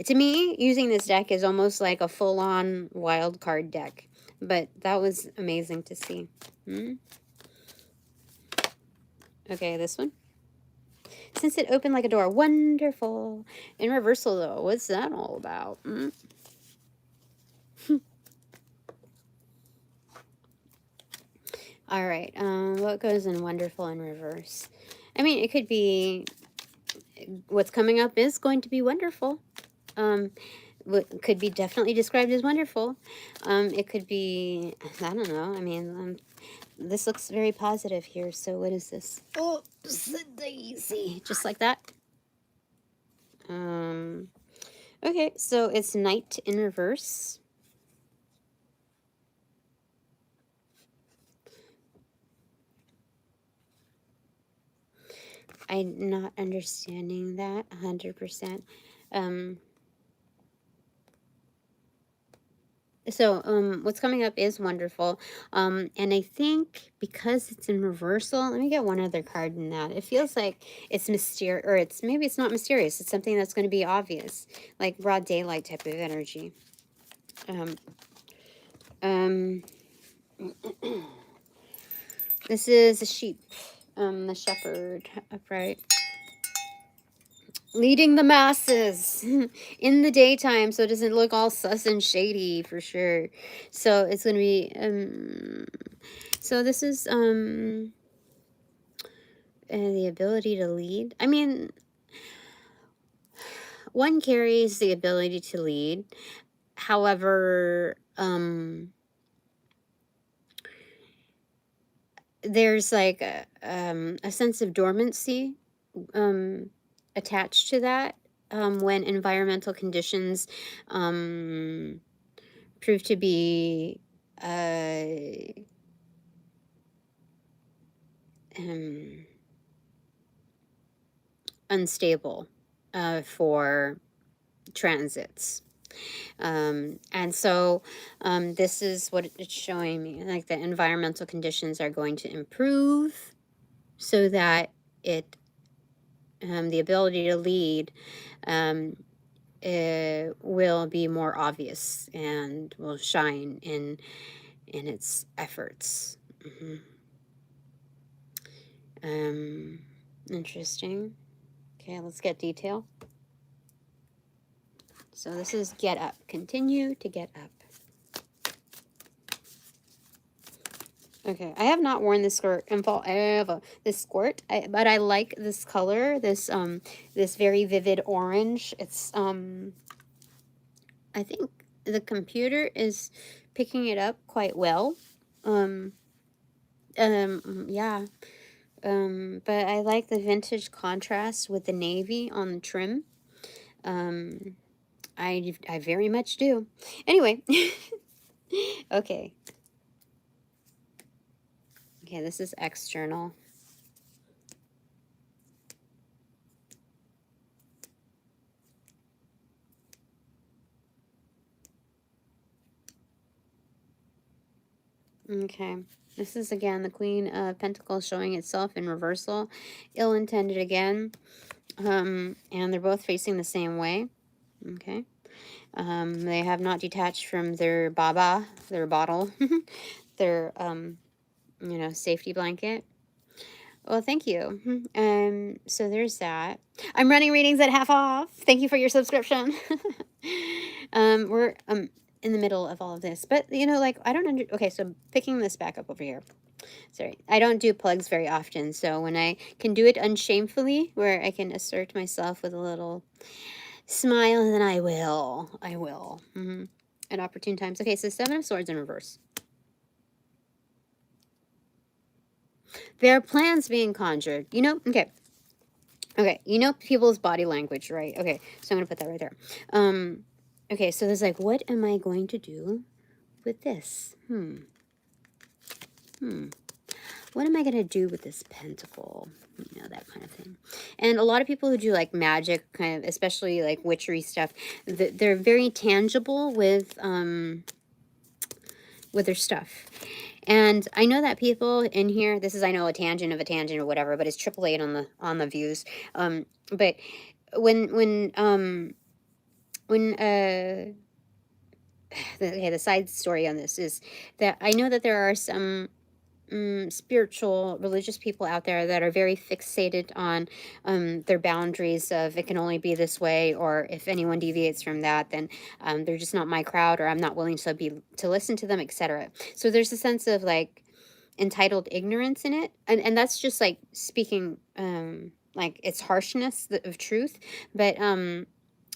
To me, using this deck is almost like a full-on wild card deck. But that was amazing to see. Okay, this one. Since it opened like a door. Wonderful. In reversal, though. What's that all about? All right. What goes in wonderful in reverse? I mean, it could be... What's coming up is going to be wonderful. What could be definitely described as wonderful. It could be... I don't know. I mean... this looks very positive here. So what is this? Oh, daisy. Just like that. Okay, so it's night in reverse. I'm not understanding that 100%. So what's coming up is wonderful. And I think because it's in reversal, let me get one other card in that. It feels like it's mysterious, or maybe it's not mysterious. It's something that's going to be obvious, like broad daylight type of energy. This is a sheep, the shepherd upright. Leading the masses in the daytime, so it doesn't look all sus and shady for sure. So it's going to be, so this is the ability to lead. I mean, one carries the ability to lead. However, there's like a sense of dormancy attached to that when environmental conditions prove to be unstable for transits. And so this is what it's showing me, like the environmental conditions are going to improve so that it the ability to lead will be more obvious and will shine in its efforts. Interesting. Okay, let's get detail. So this is get up. Continue to get up. Okay, I have not worn this skirt in fall ever. This skirt, but I like this color. This this very vivid orange. It's I think the computer is picking it up quite well. Yeah. But I like the vintage contrast with the navy on the trim. I very much do. Anyway. Okay. Okay, this is external. Okay, this is again the Queen of Pentacles showing itself in reversal. Ill-intended again. And they're both facing the same way. Okay. They have not detached from their their bottle, their, you know, safety blanket. Well, thank you. So there's that. I'm running readings at half off. Thank you for your subscription. We're in the middle of all of this, but you know, like I don't okay, so picking this back up over here. Sorry, I don't do plugs very often, so when I can do it unshamefully, where I can assert myself with a little smile, then I will. At opportune times. Okay, so 7 of Swords in reverse. There are plans being conjured. You know, okay. Okay, you know people's body language, right? Okay, so I'm going to put that right there. Okay, so there's like, what am I going to do with this? What am I going to do with this pentacle? You know, that kind of thing. And a lot of people who do like magic, kind of, especially like witchery stuff, they're very tangible with their stuff. And I know that people in here, this is, I know, a tangent of a tangent or whatever, but it's 888 on the views. But when okay, the side story on this is that I know that there are some spiritual, religious people out there that are very fixated on their boundaries of it can only be this way, or if anyone deviates from that, then they're just not my crowd, or I'm not willing to listen to them, etc. So there's a sense of like entitled ignorance in it, and that's just like speaking like it's harshness of truth, but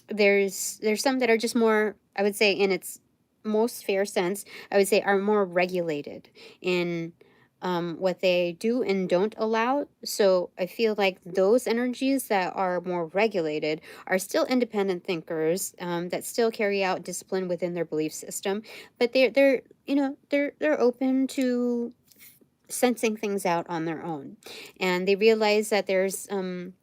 there's some that are just more, I would say, in its most fair sense, I would say, are more regulated in what they do and don't allow. So I feel like those energies that are more regulated are still independent thinkers that still carry out discipline within their belief system, but they're you know, they're open to sensing things out on their own, and they realize that there's a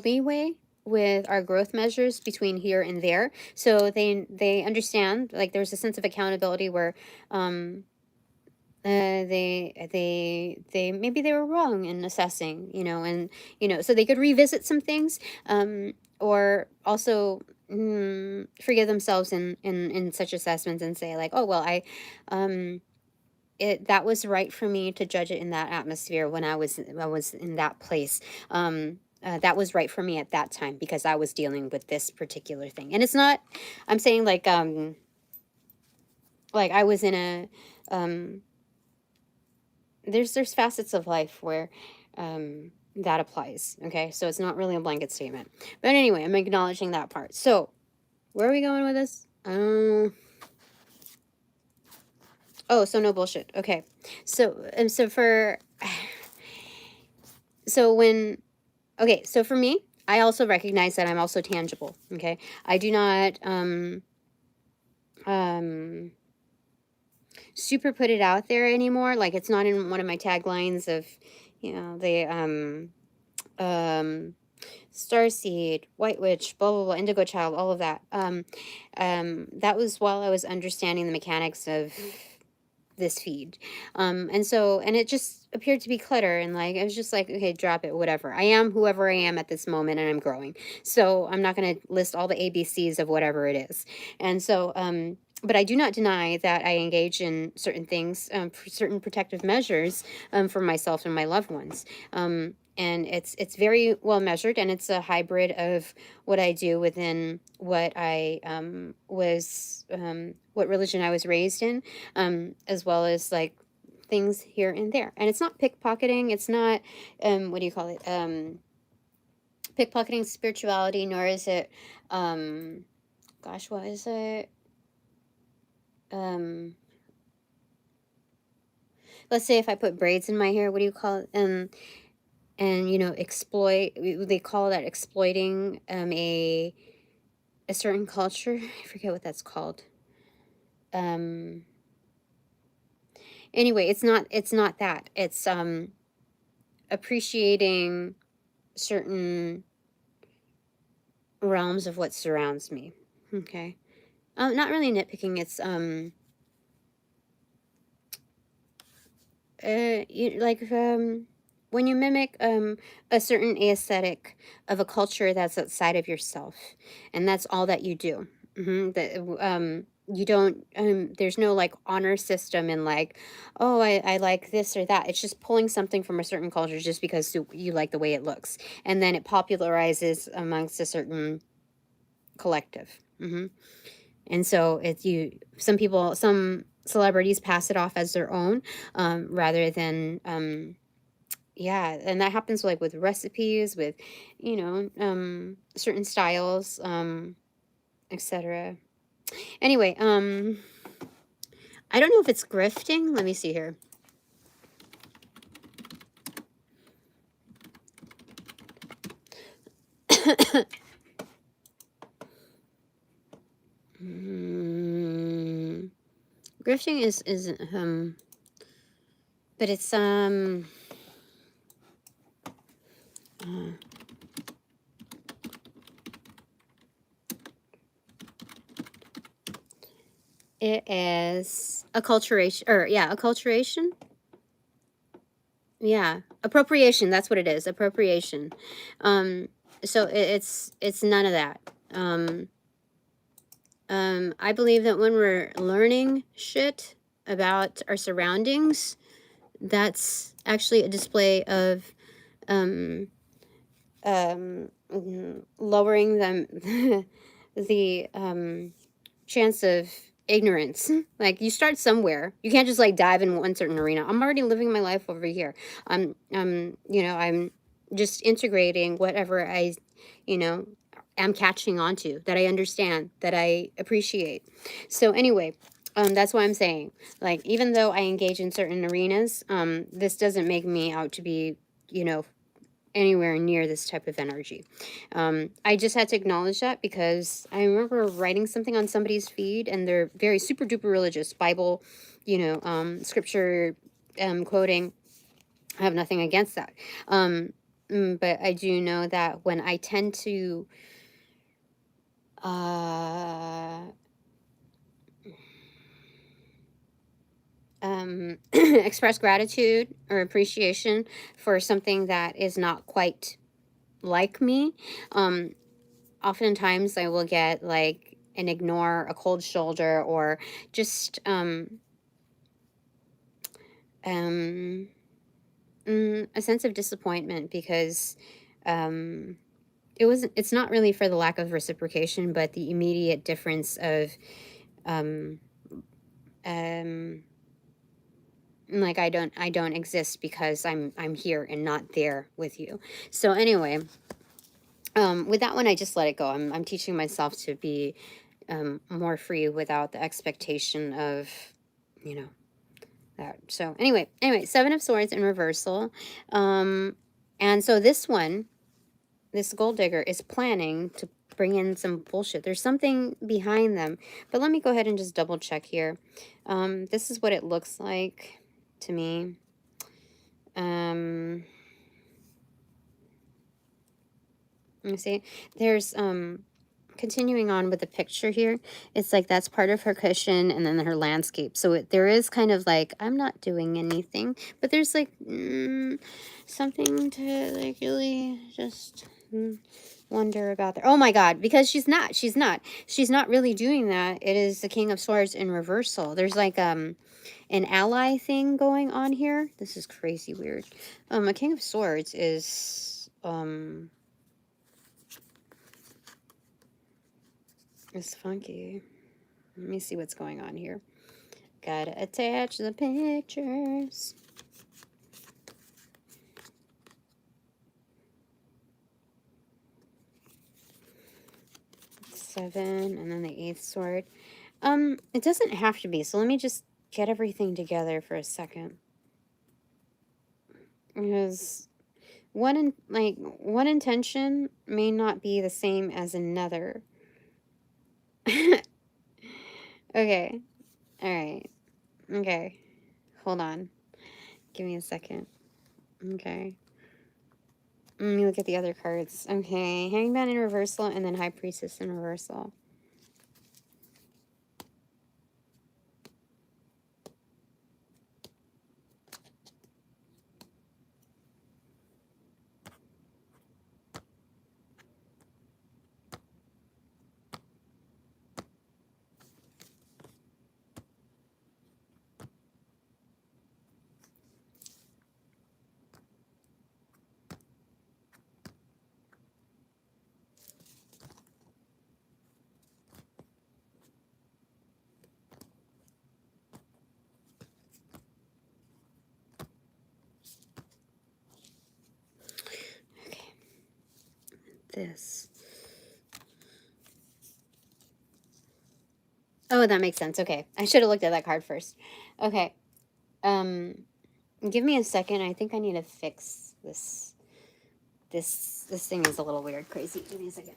leeway with our growth measures between here and there. So they understand, like, there's a sense of accountability where they maybe they were wrong in assessing, you know, and you know, so they could revisit some things, or also forgive themselves in such assessments and say like, oh well, that was right for me to judge it in that atmosphere when I was in that place. That was right for me at that time because I was dealing with this particular thing. And it's not, I'm saying like I was in a there's facets of life where that applies. Okay, so it's not really a blanket statement. But anyway, I'm acknowledging that part. So where are we going with this? Oh, so no bullshit. Okay. So so for me, I also recognize that I'm also tangible. Okay. I do not super put it out there anymore. Like, it's not in one of my taglines of, you know, the Starseed, White Witch, blah blah blah, Indigo Child, all of that. That was while I was understanding the mechanics of this feed, and it just appeared to be clutter, and like I was just like, okay, drop it, whatever. I am whoever I am at this moment, and I'm growing, so I'm not going to list all the ABCs of whatever it is. And so but I do not deny that I engage in certain things, certain protective measures for myself and my loved ones, and it's very well measured, and it's a hybrid of what I do within what I what religion I was raised in, as well as like things here and there. And it's not pickpocketing. It's not what do you call it? Pickpocketing spirituality, nor is it gosh, what is it? Let's say if I put braids in my hair, what do you call it? And you know, they call that exploiting a certain culture. I forget what that's called. Anyway, it's not that. It's appreciating certain realms of what surrounds me. Okay. Not really nitpicking. It's when you mimic a certain aesthetic of a culture that's outside of yourself, and that's all that you do. You don't there's no like honor system and like, oh, I like this or that. It's just pulling something from a certain culture just because you like the way it looks, and then it popularizes amongst a certain collective. And so some celebrities pass it off as their own, rather than yeah, and that happens like with recipes, with, you know, certain styles, etc. Anyway, I don't know if it's grifting. Let me see here. Grifting is but it's it is acculturation, or yeah, acculturation. Yeah, appropriation, that's what it is, appropriation. So it's none of that. I believe that when we're learning shit about our surroundings, that's actually a display of lowering them the chance of ignorance. Like, you start somewhere. You can't just like dive in one certain arena. I'm already living my life over here. You know, I'm just integrating whatever I, you know, am catching on to, that I understand, that I appreciate. So anyway, that's why I'm saying, like, even though I engage in certain arenas, this doesn't make me out to be, you know, anywhere near this type of energy. I just had to acknowledge that because I remember writing something on somebody's feed, and they're very super duper religious, Bible, you know, scripture quoting. I have nothing against that. But I do know that when I tend to express gratitude or appreciation for something that is not quite like me, oftentimes I will get like an ignore, a cold shoulder, or just a sense of disappointment, because it's not really for the lack of reciprocation, but the immediate difference of like, I don't exist because I'm here and not there with you. So anyway, with that one, I just let it go. I'm teaching myself to be more free without the expectation of, you know, that. So anyway, Seven of Swords in reversal. And so this one, this gold digger is planning to bring in some bullshit. There's something behind them. But let me go ahead and just double check here. This is what it looks like to me. Let me see. There's continuing on with the picture here, it's like that's part of her cushion and then her landscape. So there is kind of like, I'm not doing anything, but there's like something to like really just wonder about there. Oh my God, because she's not really doing that. It is the King of Swords in reversal. There's like an ally thing going on here. This is crazy weird. A King of Swords is it's funky. Let me see what's going on here. Gotta attach the pictures. Seven, and then the 8th sword. It doesn't have to be, so let me just get everything together for a second. Because one intention may not be the same as another. Okay. All right. Okay. Hold on. Give me a second. Okay. Let me look at the other cards. Okay. Hangman in reversal, and then High Priestess in reversal. This. Oh, that makes sense. Okay. I should have looked at that card first. Okay. Give me a second. I think I need to fix this. This thing is a little weird, crazy. Give me a second.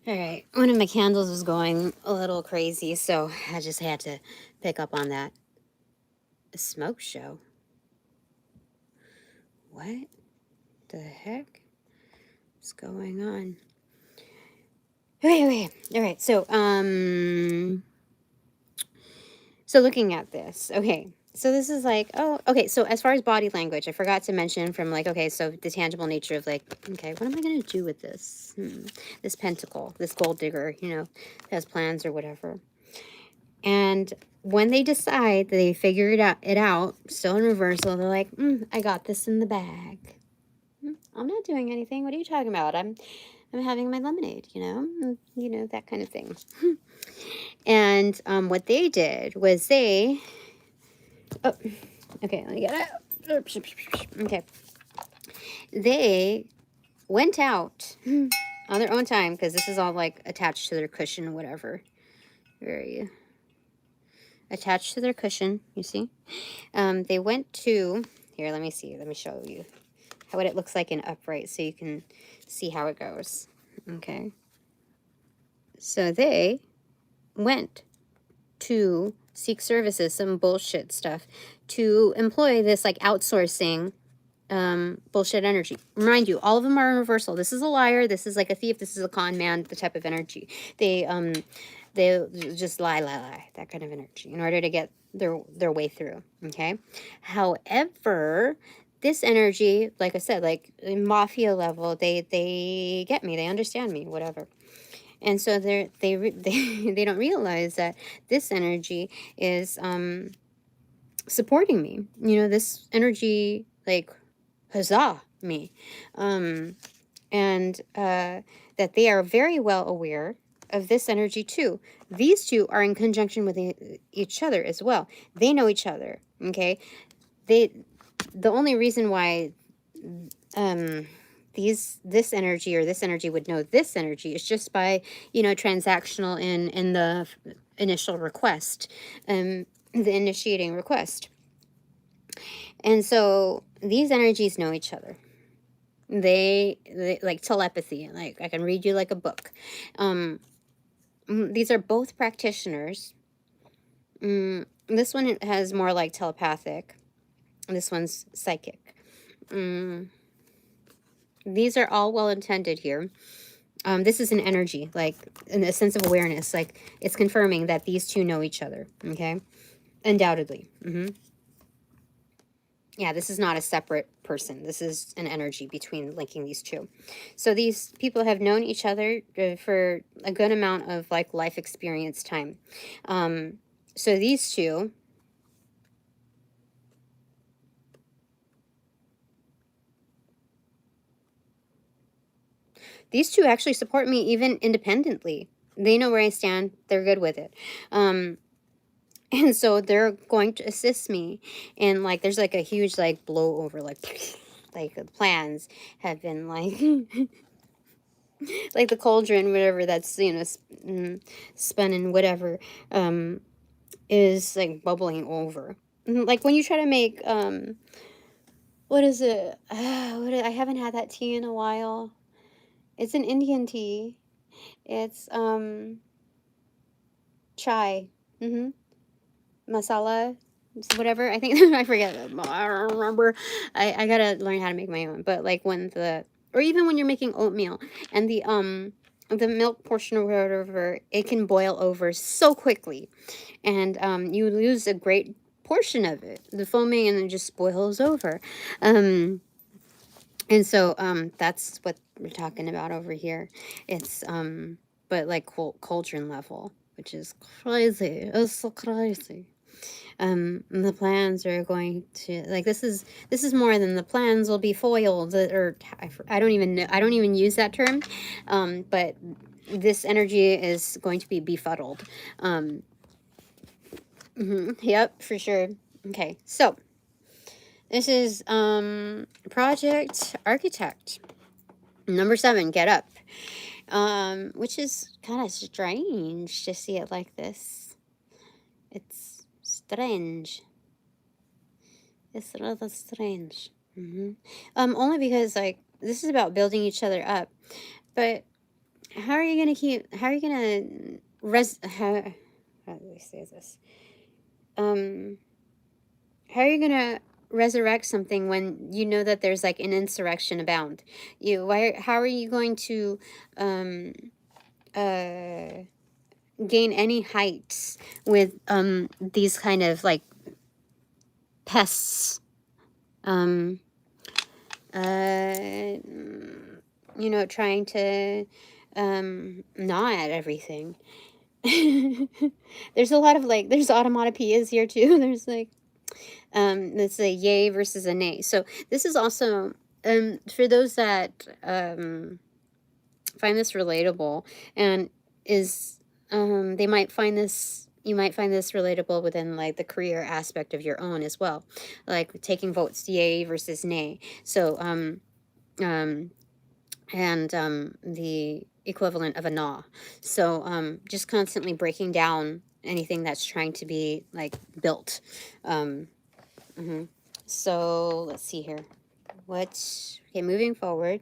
All right, one of my candles was going a little crazy, so I just had to pick up on that. A smoke show? What the heck is going on? Okay. All right, so looking at this, okay. So this is like, oh, okay. So as far as body language, I forgot to mention from like, okay, so the tangible nature of like, okay, what am I going to do with this? This pentacle, this gold digger, you know, has plans or whatever. And when they decide, they figure it out, still in reversal, they're like, I got this in the bag. I'm not doing anything. What are you talking about? I'm having my lemonade, you know, that kind of thing. And what they did was they, oh, okay, let me get it. Okay. They went out on their own time, because this is all like attached to their cushion or whatever. Where are you? Attached to their cushion, you see? They went to, here, let me show you what it looks like in upright so you can see how it goes. Okay. So they went to seek services, some bullshit stuff, to employ this like outsourcing bullshit energy. Remind you, all of them are in reversal. This is a liar, this is like a thief, this is a con man, the type of energy. They just lie, that kind of energy in order to get their way through. Okay. However, this energy, like I said, like mafia level, they get me, they understand me, whatever. And so they don't realize that this energy is supporting me. You know, this energy, like, huzzah me. And that they are very well aware of this energy too. These two are in conjunction with each other as well. They know each other, okay? The only reason why this energy would know this energy is just by, you know, transactional in the initial request, the initiating request. And so these energies know each other. They like telepathy, like I can read you like a book. These are both practitioners. This one has more like telepathic. This one's psychic. These are all well intended here. This is an energy, like in a sense of awareness, like it's confirming that these two know each other. Okay, undoubtedly. Yeah, this is not a separate person. This is an energy between linking these two. So these people have known each other for a good amount of like life experience time. So these two, actually support me even independently. They know where I stand. They're good with it. And so they're going to assist me. And like, there's like a huge like blow over, like the plans have been like, like the cauldron, whatever that's, you know, spun and whatever, is like bubbling over. Like when you try to make, what is it? I haven't had that tea in a while. It's an Indian tea. It's, chai. Masala, whatever. I think, I forget. I don't remember. I gotta learn how to make my own. But like when or even when you're making oatmeal and the milk portion or whatever, it can boil over so quickly, and you lose a great portion of it, the foaming, and it just boils over. And so that's what we're talking about over here. It's but like cauldron level, which is crazy. It's so crazy. The plans are going to, like, this is more than the plans will be foiled, or I don't even know, I don't even use that term, but this energy is going to be befuddled. Yep, for sure. Okay, so this is Project Architect number 7, Get Up, which is kind of strange to see it like this. It's strange. It's rather strange. Only because, like, this is about building each other up. But how are you going to how are you going to, how do we say this? How are you going to resurrect something when you know that there's like an insurrection abound? How are you going to, gain any heights with, these kind of like pests, you know, trying to, gnaw at everything? There's a lot of like, there's automatopoeias here too. There's like, it's a yay versus a nay. So this is also, for those that, find this relatable, and is, they might find this, you might find this relatable within like the career aspect of your own as well, like taking votes yay versus nay. So the equivalent of a gnaw. So just constantly breaking down anything that's trying to be like built. So let's see here. Okay, moving forward.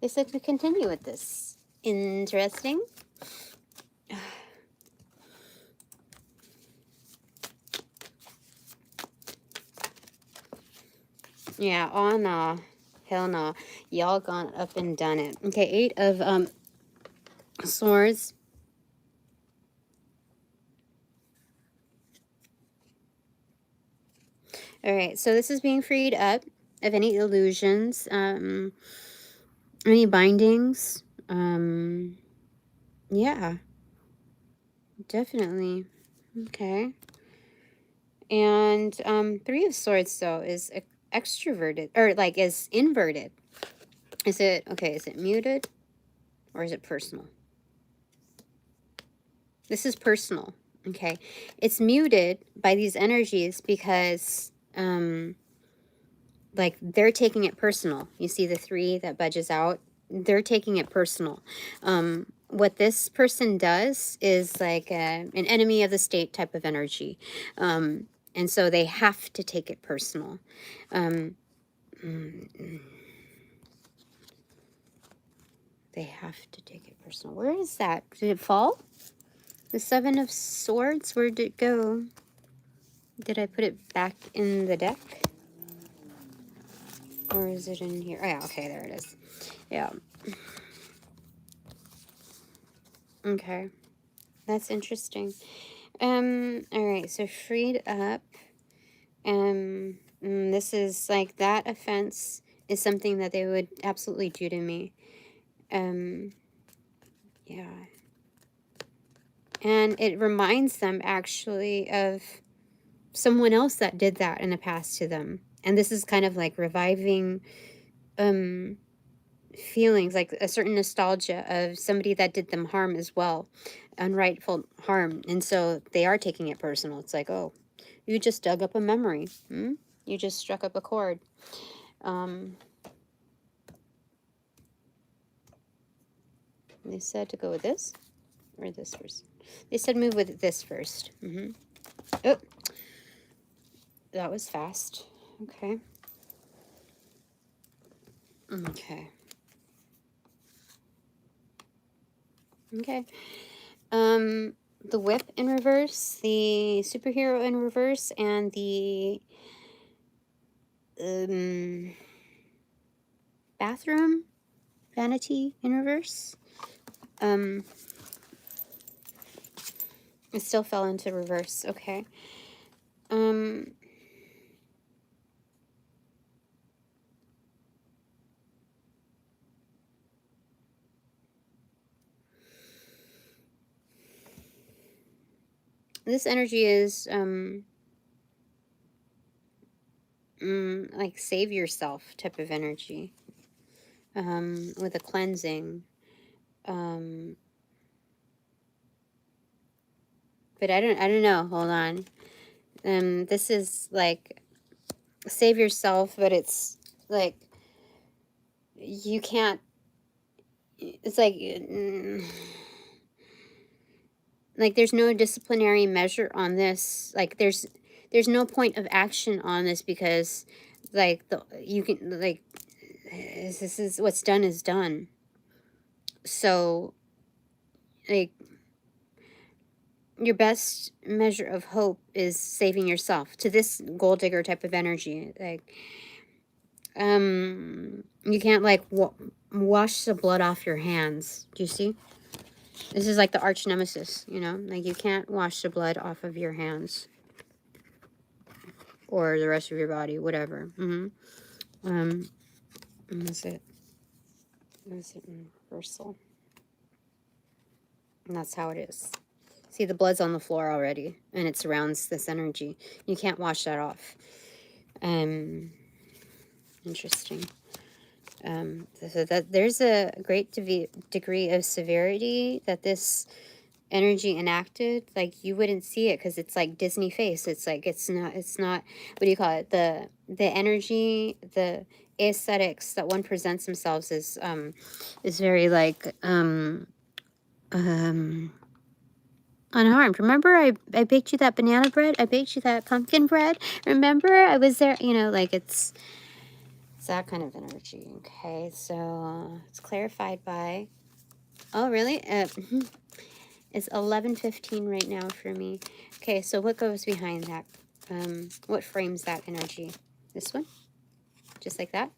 They said to continue with this. Interesting. Yeah, oh no. Hell no. Y'all gone up and done it. Okay, 8 of swords. All right, so this is being freed up of any illusions, any bindings. Yeah, definitely. Okay. And 3 of swords though is extroverted, or like is inverted. Is it okay? Is it muted or is it personal? This is personal. Okay, it's muted by these energies because like they're taking it personal. You see the 3 that budges out, they're taking it personal. What this person does is like an enemy of the state type of energy, and so they have to take it personal. They have to take it personal. Where is that? Did it fall? The 7 of swords, where did it go? Did I put it back in the deck? Or is it in here? Oh, yeah, okay, there it is. Yeah. Okay. That's interesting. All right, so freed up. This is like, that offense is something that they would absolutely do to me. Yeah. And it reminds them actually of someone else that did that in the past to them. And this is kind of like reviving feelings, like a certain nostalgia of somebody that did them harm as well, unrightful harm. And so they are taking it personal. It's like, oh, you just dug up a memory. You just struck up a chord. They said to go with this or this first. They said move with this first. Oh, that was fast. Okay. Okay. Okay. The whip in reverse, the superhero in reverse, and the bathroom vanity in reverse. It still fell into reverse. Okay. This energy is like save yourself type of energy, with a cleansing, but I don't know, hold on. This is like save yourself, but it's like you can't, it's like there's no disciplinary measure on this. Like there's there's no point of action on this, because like you can, like, this is what's done is done. So like your best measure of hope is saving yourself to this gold digger type of energy. Like you can't like wash the blood off your hands. Do you see? This is like the arch nemesis, you know, like you can't wash the blood off of your hands or the rest of your body, whatever. That's it. That's it in reversal. And that's how it is. See, the blood's on the floor already, and it surrounds this energy. You can't wash that off. Interesting. So that there's a great degree of severity that this energy enacted. Like you wouldn't see it because it's like Disney face. It's like it's not, what do you call it, the energy, the aesthetics that one presents themselves is very like unharmed. Remember I baked you that banana bread, I baked you that pumpkin bread, remember I was there, you know, like it's that kind of energy. Okay, so it's clarified by, oh really, it's 11:15 right now for me. Okay, so what goes behind that? What frames that energy? This one, just like that.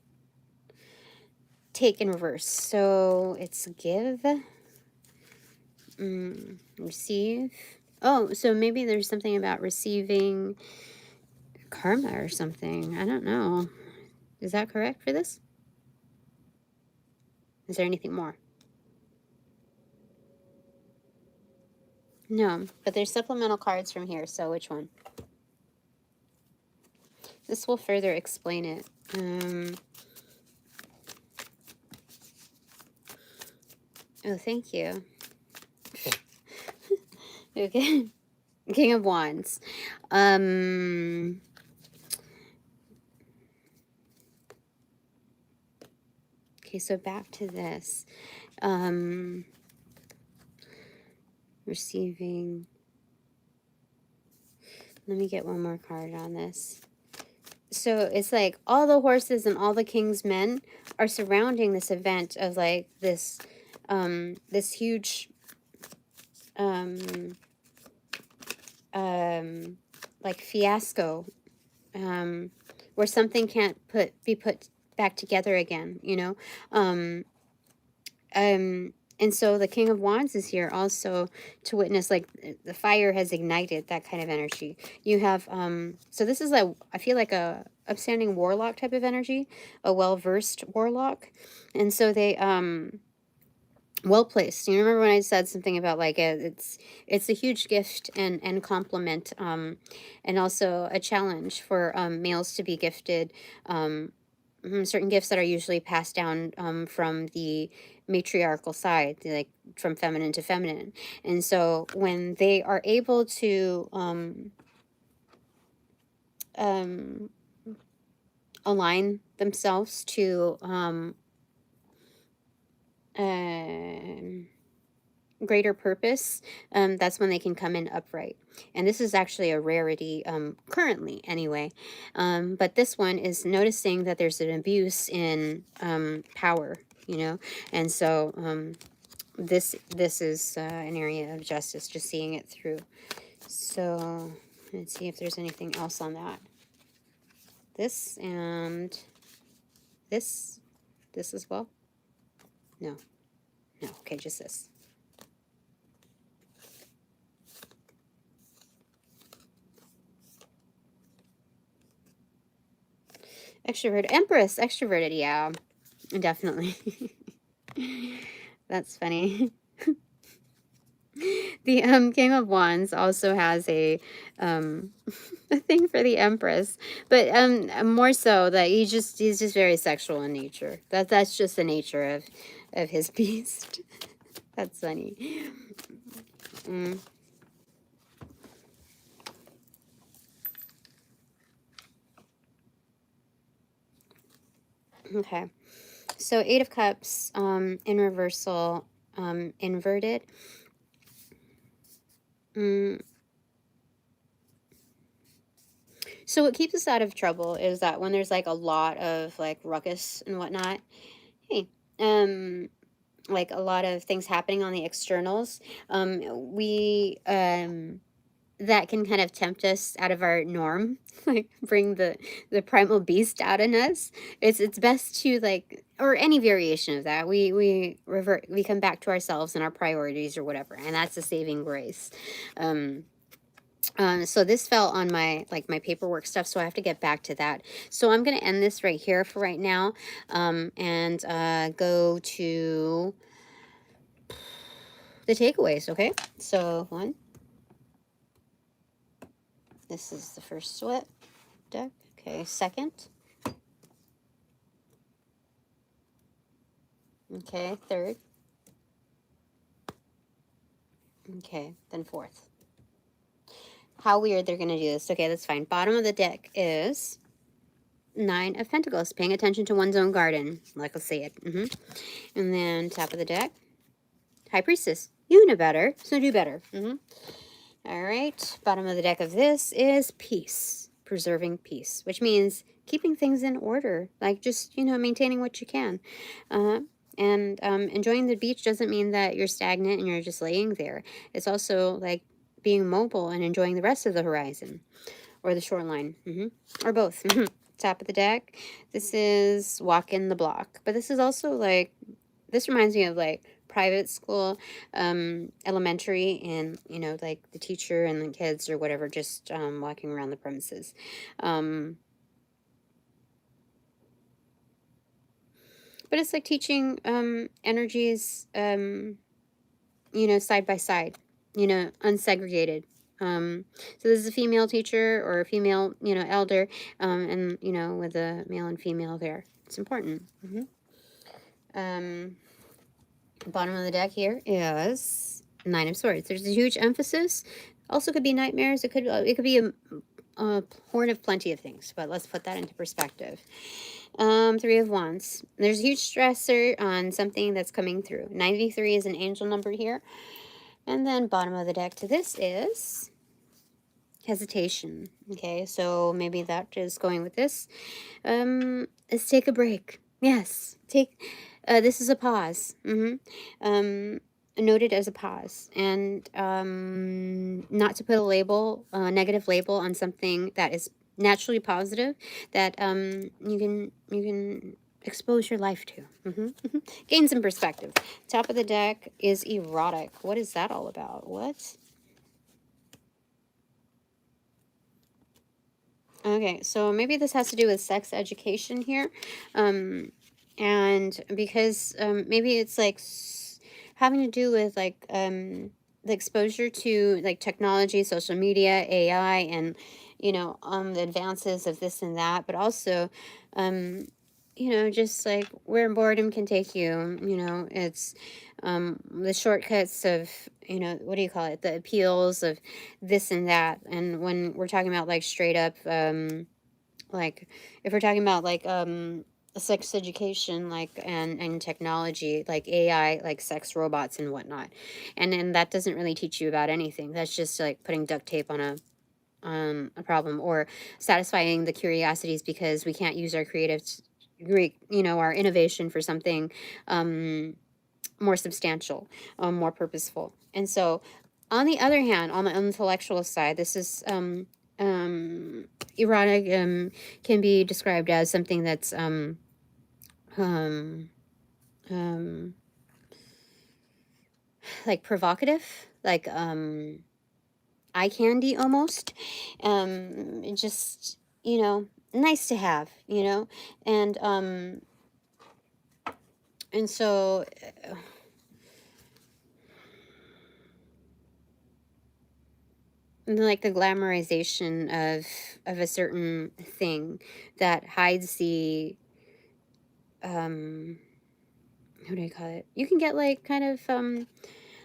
Take in reverse. So it's give, receive. Oh, so maybe there's something about receiving karma or something. I don't know. Is that correct for this? Is there anything more? No, but there's supplemental cards from here, so which one? This will further explain it. Oh, thank you. Okay. King of Wands. Okay, so back to this. Receiving. Let me get one more card on this. So it's like all the horses and all the king's men are surrounding this event of like this, this huge, like fiasco, where something can't be put back together again, you know. And so the King of Wands is here also to witness, like, the fire has ignited, that kind of energy. You have, so this is like, I feel like a upstanding warlock type of energy, a well-versed warlock. And so they, well placed. You remember when I said something about like it's a huge gift and compliment, and also a challenge for males to be gifted certain gifts that are usually passed down from the matriarchal side, like from feminine to feminine. And so when they are able to align themselves to greater purpose, that's when they can come in upright. And this is actually a rarity currently anyway, but this one is noticing that there's an abuse in power, you know. And so this is an area of justice, just seeing it through. So let's see if there's anything else on that. This and this as well. No, okay, just this. Extrovert, Empress, extroverted, yeah, definitely. That's funny. The King of Wands also has a a thing for the Empress, but more so that he's just very sexual in nature. That's just the nature of his beast. That's funny. Okay, so 8 of Cups in reversal, inverted. So what keeps us out of trouble is that when there's like a lot of like ruckus and whatnot, hey, like a lot of things happening on the externals, we that can kind of tempt us out of our norm, like bring the primal beast out in us. It's best to like, or any variation of that, we revert, we come back to ourselves and our priorities or whatever, and that's a saving grace. So this fell on my, like my paperwork stuff, so I have to get back to that. So I'm going to end this right here for right now, and go to the takeaways, okay? So one, this is the first sweat deck, okay, second, okay, third, okay, then fourth. How weird they're going to do this. Okay, that's fine. Bottom of the deck is 9 of Pentacles, paying attention to one's own garden, like I'll say it. And then top of the deck, High Priestess. You know better, so do better. All right, bottom of the deck of this is peace, preserving peace, which means keeping things in order, like just, you know, maintaining what you can. And enjoying the beach doesn't mean that you're stagnant and you're just laying there. It's also like being mobile and enjoying the rest of the horizon or the shoreline, or both. Top of the deck, this is walking the block, but this is also like, this reminds me of like private school, elementary, and you know, like the teacher and the kids or whatever just walking around the premises. But it's like teaching energies, you know, side by side, you know, unsegregated. So this is a female teacher or a female, you know, elder, and, you know, with a male and female there. It's important. Bottom of the deck here is 9 of Swords. There's a huge emphasis. Also could be nightmares. It could be a horn of plenty of things, but let's put that into perspective. 3 of Wands. There's a huge stressor on something that's coming through. 93 is an angel number here. And then bottom of the deck to this is hesitation. Okay, so maybe that is going with this. Let's take a break. Yes, this is a pause. Noted as a pause, and not to put a label, a negative label on something that is naturally positive, that you can expose your life to. Gain some perspective. Top of the deck is erotic. What is that all about? What? Okay, so maybe this has to do with sex education here. And because maybe it's like having to do with like the exposure to like technology, social media, AI, and you know, the advances of this and that, but also you know, just like where boredom can take you. You know, it's the shortcuts of, you know, what do you call it, the appeals of this and that. And when we're talking about like straight up like if we're talking about like sex education, like and technology, like AI, like sex robots and whatnot, and that doesn't really teach you about anything. That's just like putting duct tape on a problem, or satisfying the curiosities because we can't use our creative, you know, our innovation for something more substantial, more purposeful. And so on the other hand, on the intellectual side, this is erotic can be described as something that's like provocative, like eye candy almost, just, you know, nice to have, you know, and so like the glamorization of a certain thing that hides the what do you call it? You can get like kind of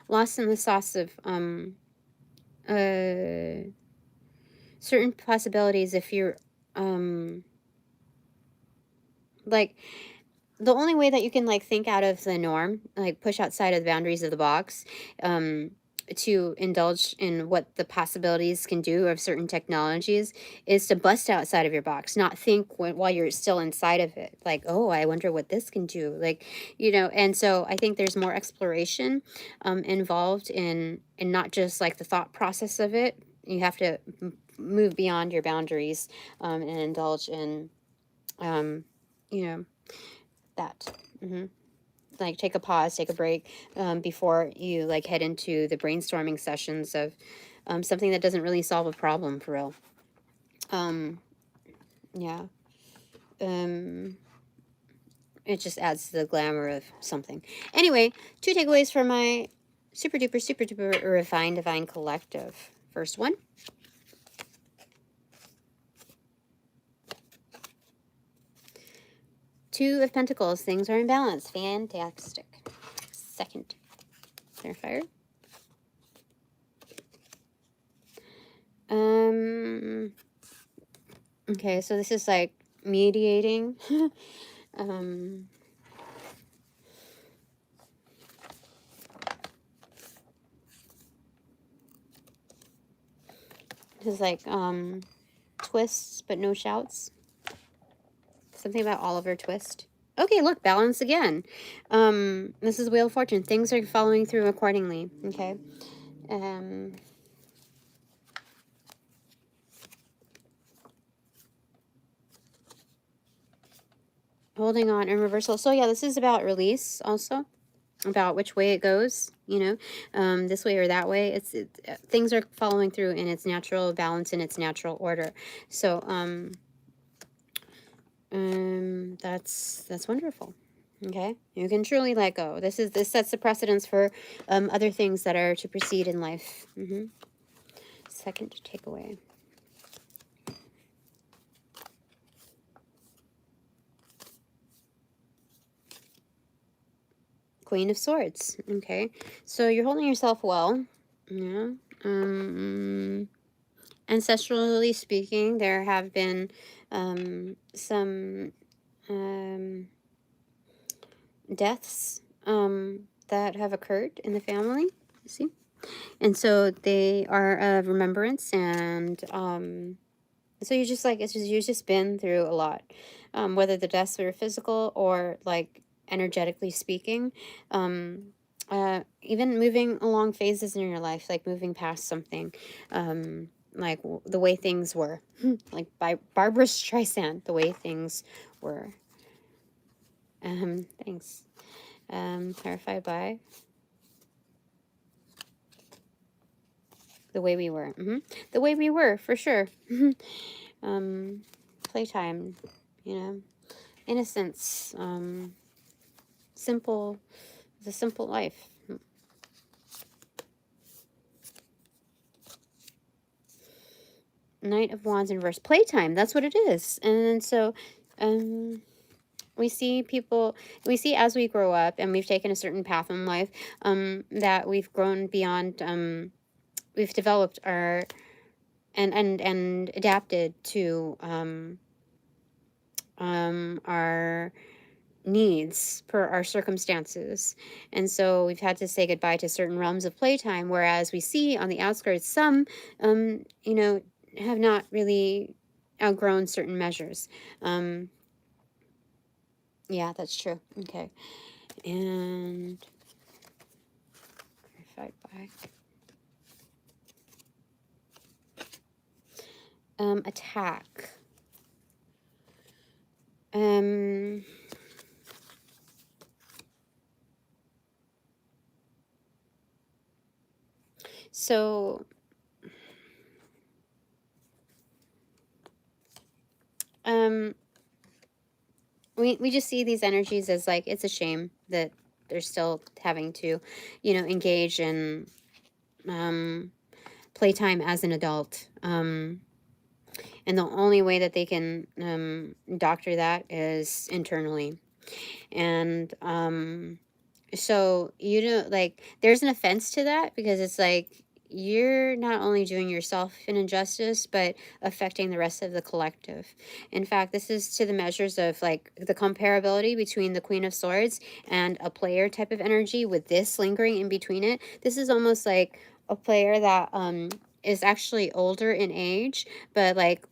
lost in the sauce of certain possibilities if you're like, the only way that you can like think out of the norm, like push outside of the boundaries of the box, to indulge in what the possibilities can do of certain technologies is to bust outside of your box, not think while you're still inside of it, like, oh, I wonder what this can do, like, you know. And so I think there's more exploration involved in not just like the thought process of it. You have to move beyond your boundaries and indulge in you know, that. Like take a pause, take a break before you like head into the brainstorming sessions of something that doesn't really solve a problem for real. Yeah. It just adds to the glamour of something. Anyway, 2 takeaways for my super duper refined divine collective. First one. Two of Pentacles, things are in balance. Fantastic. Second clarifier. Okay, so this is like mediating. This is like twists but no shouts. Something about Oliver Twist. Okay, look, balance again. This is Wheel of Fortune. Things are following through accordingly. Okay. Holding on and reversal. So yeah, this is about release also. About which way it goes, you know, this way or that way. Things are following through in its natural balance, in its natural order. So that's wonderful. Okay, you can truly let go. This sets the precedence for other things that are to proceed in life. Second takeaway. Queen of Swords. Okay, so you're holding yourself well. Yeah. Ancestrally speaking, there have been some deaths that have occurred in the family. You see, and so they are of remembrance, and so you're just like you've just been through a lot, whether the deaths were physical or like energetically speaking. Even moving along phases in your life, like moving past something, like the way things were, like by Barbara Streisand, the way things were. Thanks. Clarified by the way we were. The way we were, for sure. Playtime, you know, innocence, simple, the simple life. Knight of Wands in reverse. Playtime, that's what it is. And so we see as we grow up and we've taken a certain path in life, that we've grown beyond, we've developed our and adapted to our needs per our circumstances. And so we've had to say goodbye to certain realms of playtime, whereas we see on the outskirts some you know, have not really outgrown certain measures. Yeah, that's true. Okay. And clarified by attack. So we just see these energies as like, it's a shame that they're still having to, you know, engage in playtime as an adult. And the only way that they can doctor that is internally. And so, you know, like, there's an offense to that, because it's like, you're not only doing yourself an injustice, but affecting the rest of the collective. In fact, this is to the measures of like the comparability between the Queen of Swords and a player type of energy, with this lingering in between it. This is almost like a player that is actually older in age, but like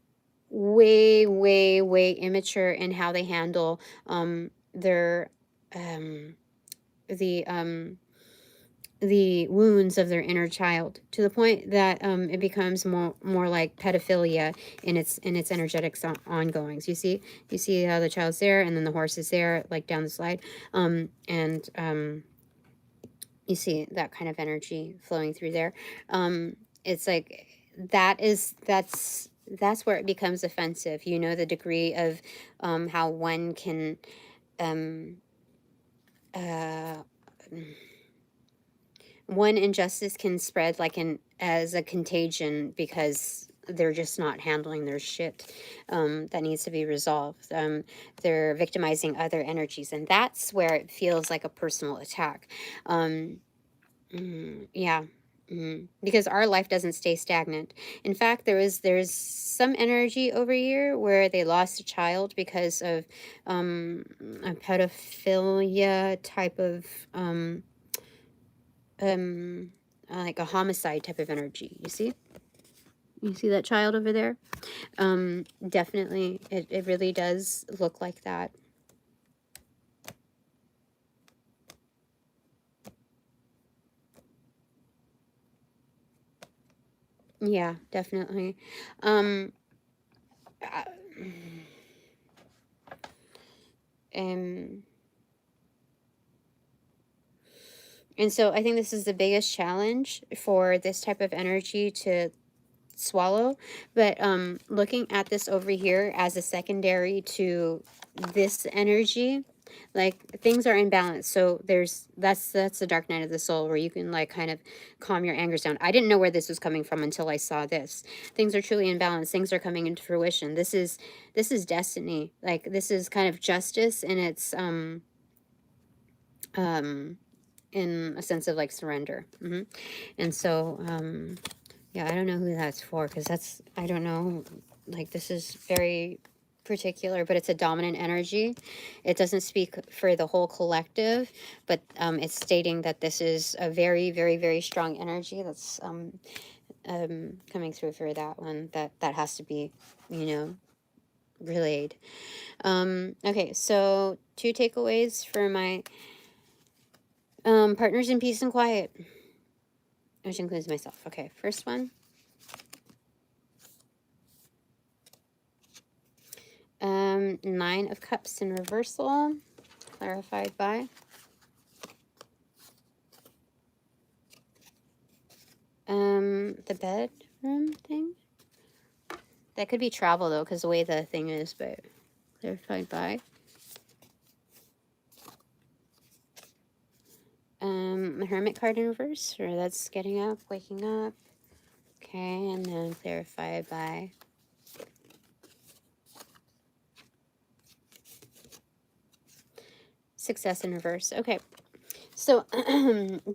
way, way, way immature in how they handle their the wounds of their inner child, to the point that it becomes more like pedophilia in its energetic ongoings. You see how the child's there, and then the horse is there, like down the slide, you see that kind of energy flowing through there. It's like that's where it becomes offensive. You know, the degree of how one can uh, one injustice can spread like as a contagion, because they're just not handling their shit that needs to be resolved. They're victimizing other energies, and that's where it feels like a personal attack. Yeah. Because our life doesn't stay stagnant. In fact, there's some energy over here where they lost a child because of a pedophilia type of like a homicide type of energy. You see that child over there? Definitely, it really does look like that. Yeah, definitely. Uh, and so I think this is the biggest challenge for this type of energy to swallow. But looking at this over here as a secondary to this energy, like things are in balance. So that's the dark night of the soul, where you can like kind of calm your angers down. I didn't know where this was coming from until I saw this. Things are truly in balance. Things are coming into fruition. This is destiny. Like, this is kind of justice, and it's in a sense of like surrender. And so yeah, I don't know who that's for, because that's, I don't know, like, this is very particular, but it's a dominant energy. It doesn't speak for the whole collective, but it's stating that this is a very, very, very strong energy that's coming through for that one, that has to be, you know, relayed. Okay, so 2 takeaways for my partners in peace and quiet, which includes myself. Okay, first one. 9 of Cups in reversal, clarified by the bedroom thing. That could be travel though, because the way the thing is, but clarified by the Hermit card in reverse, or that's getting up, waking up. Okay, and then clarified by Success in reverse. Okay. So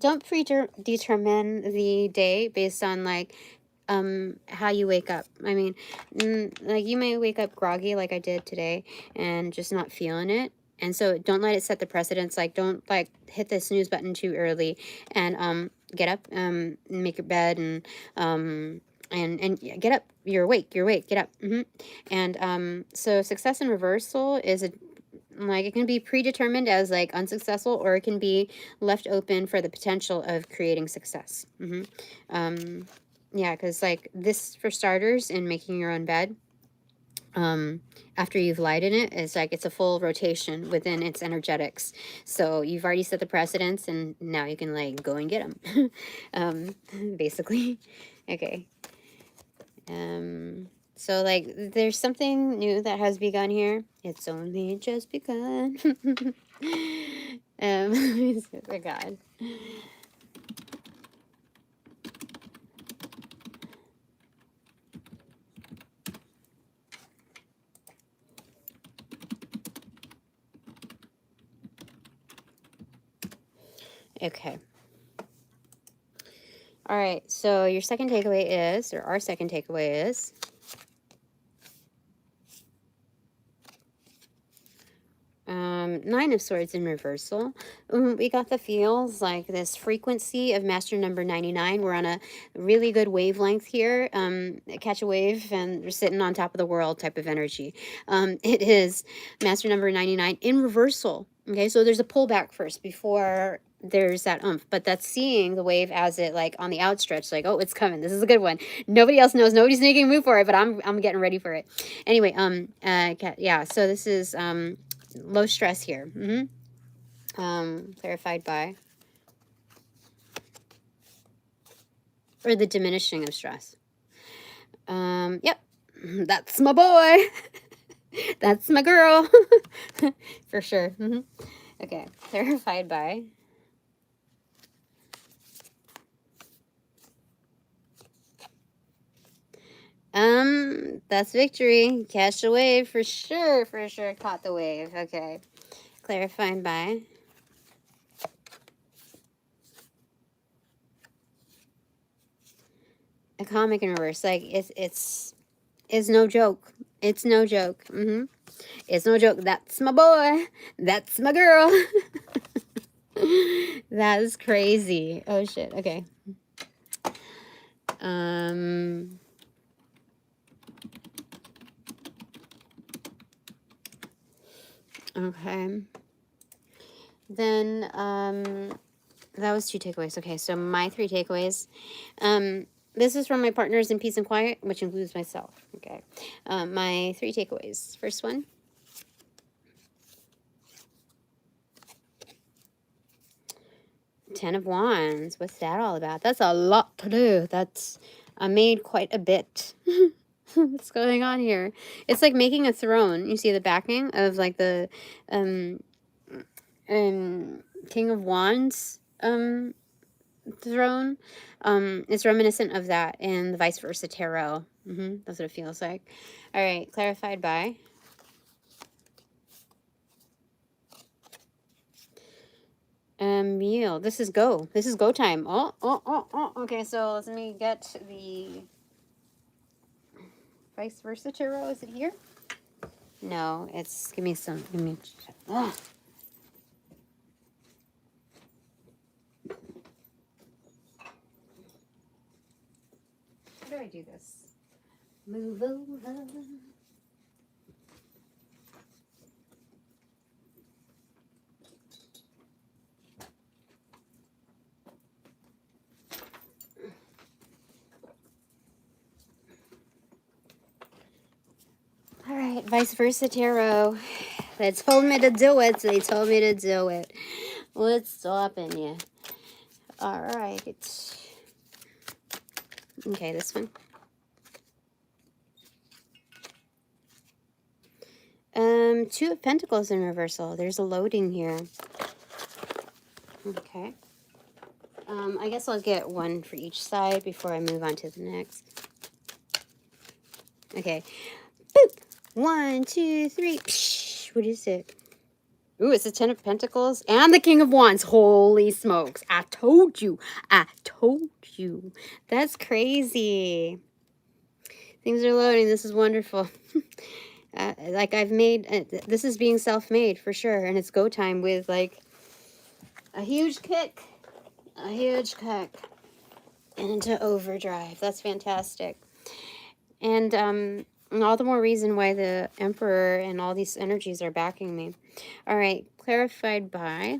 don't predetermine the day based on like how you wake up. I mean, like, you may wake up groggy like I did today and just not feeling it. And so don't let it set the precedence. Like, don't like hit the snooze button too early, and get up, make your bed, and get up. You're awake, get up. And so success in reversal is like, it can be predetermined as like unsuccessful, or it can be left open for the potential of creating success. Yeah, because like this, for starters, in making your own bed, after you've lied in it, it's like it's a full rotation within its energetics. So you've already set the precedence, and now you can like go and get them. Basically. Okay. So like there's something new that has begun here. It's only just begun. Oh God. Okay. All right, so your second takeaway is, or our second takeaway is, Nine of Swords in reversal. We got the feels like this frequency of master number 99. We're on a really good wavelength here. Catch a wave and we're sitting on top of the world type of energy. It is master number 99 in reversal. Okay, so there's a pullback first before there's that oomph, but that's seeing the wave as it like on the outstretch, like, oh, it's coming. This is a good one. Nobody else knows. Nobody's making a move for it, but I'm getting ready for it. Anyway, yeah. So this is low stress here. Clarified by, or the diminishing of stress. Yep, that's my boy. That's my girl. For sure. Okay, clarified by. That's victory. Catch the wave for sure. For sure, caught the wave. Okay, clarified by. A comic in reverse. Like it's no joke. It's no joke. It's no joke. That's my boy. That's my girl. That is crazy. Oh shit. Okay. Okay. Then that was 2 takeaways. Okay, so my 3 takeaways. This is from my partners in Peace and Quiet, which includes myself. Okay. My 3 takeaways. First one. Ten of Wands. What's that all about? That's a lot to do. I made quite a bit. What's going on here? It's like making a throne. You see the backing of like the King of Wands throne. It's reminiscent of that and the vice versa tarot. That's what it feels like. All right, clarified by. Yield. This is go. This is go time. Oh. Okay, so let me get the vice versa tarot. Is it here? No, it's, give me. Oh. How do I do this? Move over. All right, vice versa tarot. They told me to do it. They told me to do it. What's stopping you? All right. Okay, this one. 2 of Pentacles in reversal. There's a loading here. Okay. I guess I'll get 1 for each side before I move on to the next. Okay. Boop. 1, 2, 3. Psh, what is it? Ooh, it's the 10 of Pentacles and the King of Wands. Holy smokes. I told you. I told you. That's crazy. Things are loading. This is wonderful. Like I've made, this is being self-made for sure. And it's go time with like a huge kick. A huge kick into overdrive. That's fantastic. And all the more reason why the Emperor and all these energies are backing me. All right, clarified by.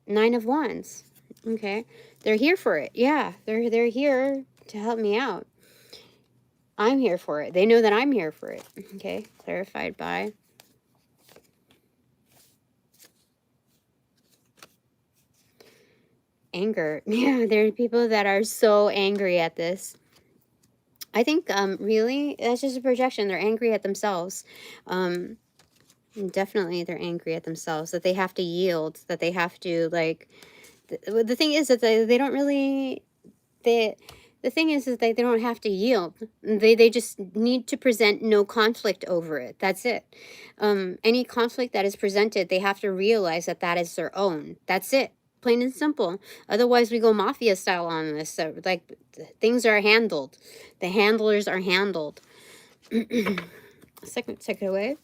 Nine of Wands. Okay, they're here for it. Yeah, they're here to help me out. I'm here for it. They know that I'm here for it. Okay, clarified by. Anger. Yeah, there are people that are so angry at this. I think really that's just a projection. They're angry at themselves. Definitely they're angry at themselves, that they have to yield, that they have to like the thing is that they don't really the thing is that they don't have to yield. They just need to present no conflict over it. That's it. Any conflict that is presented, they have to realize that that is their own. That's it. Plain and simple. Otherwise, we go mafia style on this. So, like, things are handled. The handlers are handled. Second, take it away.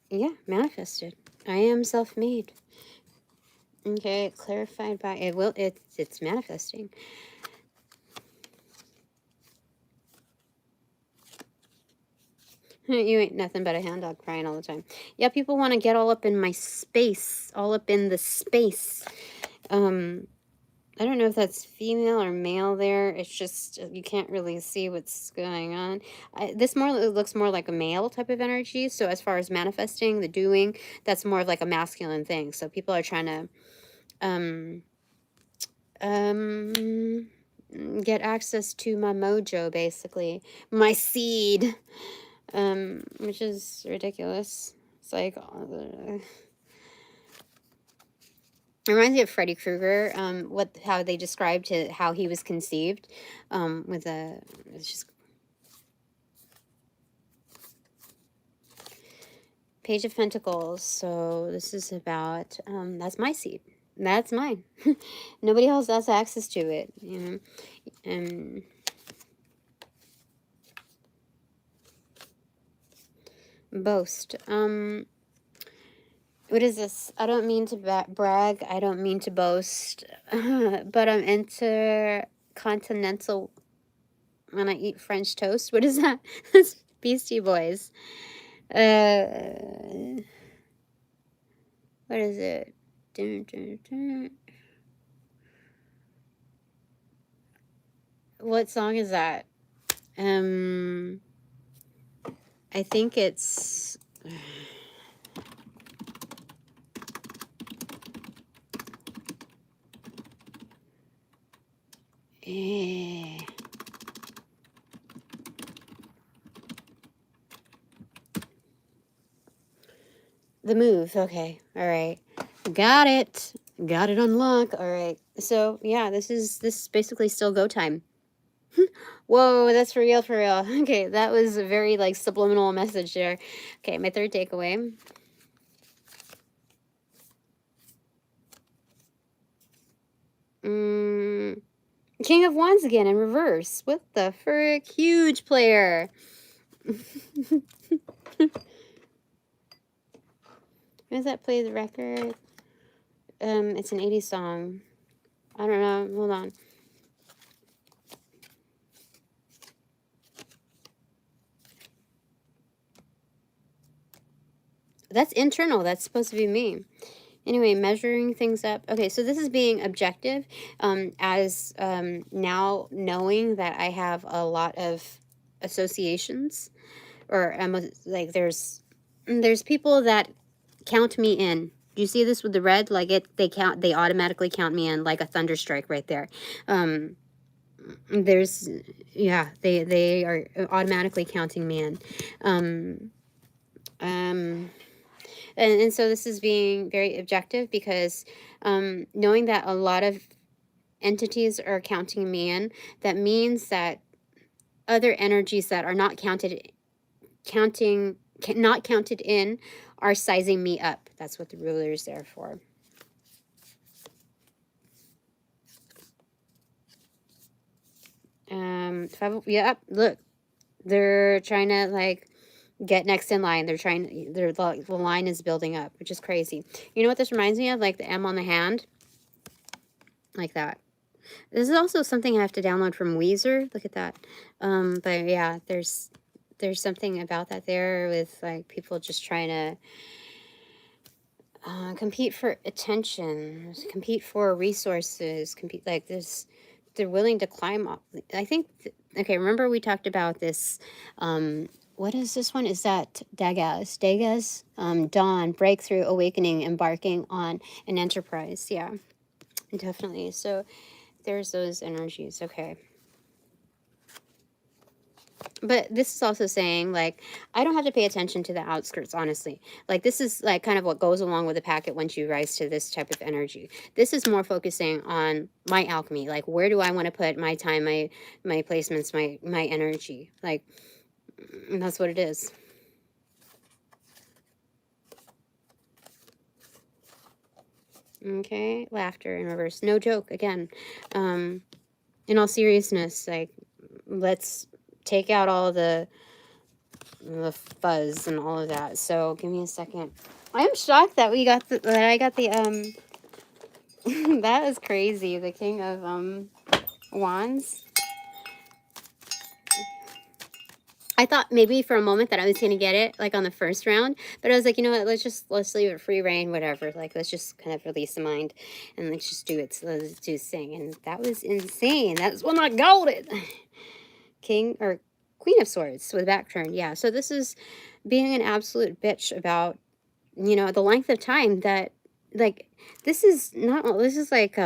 Yeah, manifested. I am self-made. Okay, clarified by it will. It's manifesting. You ain't nothing but a hound dog crying all the time. Yeah, people want to get all up in my space, all up in the space. I don't know if that's female or male there. It's just, you can't really see what's going on. This more, it looks more like a male type of energy. So as far as manifesting, the doing, that's more of like a masculine thing. So people are trying to get access to my mojo, basically. My seed. Which is ridiculous. It's like... It reminds me of Freddy Krueger, how they described how he was conceived, it's just Page of Pentacles. So this is about, that's my seed. That's mine. Nobody else has access to it, you know. Boast. What is this? I don't mean to brag. I don't mean to boast. But I'm intercontinental when I eat French toast. What is that? That's Beastie Boys. What is it? Dun, dun, dun. What song is that? I think it's... Yeah. The Move. Okay. All right. Got it. Got it on lock. All right. So yeah, this is basically still go time. Whoa, that's for real, for real. Okay, that was a very like subliminal message there. Okay, my third takeaway. King of Wands again in reverse. What the frick? Huge player. Who does that play the record? It's an 80s song. I don't know. Hold on. That's internal. That's supposed to be me. Anyway, measuring things up. Okay, so this is being objective, as now knowing that I have a lot of associations, or like there's people that count me in. Do you see this with the red? Like they automatically count me in, like a thunderstrike right there. There's, yeah, they are automatically counting me in. And so this is being very objective because knowing that a lot of entities are counting me in, that means that other energies that are not counted in are sizing me up. That's what the ruler is there for. Yeah, look, they're trying to like get next in line. The line is building up, which is crazy. You know what this reminds me of? Like the M on the hand. Like that. This is also something I have to download from Weezer. Look at that. But yeah, there's something about that there with like people just trying to compete for attention, compete for resources, compete like this. They're willing to climb up. I think, okay, remember we talked about this, what is this one? Is that Degas? Dawn, breakthrough, awakening, embarking on an enterprise. Yeah, definitely. So there's those energies. Okay. But this is also saying, like, I don't have to pay attention to the outskirts, honestly. Like, this is, like, kind of what goes along with the packet once you rise to this type of energy. This is more focusing on my alchemy. Like, where do I want to put my time, my placements, my energy? Like, that's what it is. Okay, laughter in reverse. No joke, again. In all seriousness, like, let's take out all the fuzz and all of that. So give me a second. I'm shocked that we got that I got the that was crazy. The King of Wands. I thought maybe for a moment that I was gonna get it like on the first round, but I was like, you know what? Let's leave it free reign, whatever. Like, let's just kind of release the mind and let's just do it. Let's do this thing, and that was insane. That's when I got it. King or Queen of Swords with back turn. Yeah. So this is being an absolute bitch about, you know, the length of time that, like, this is like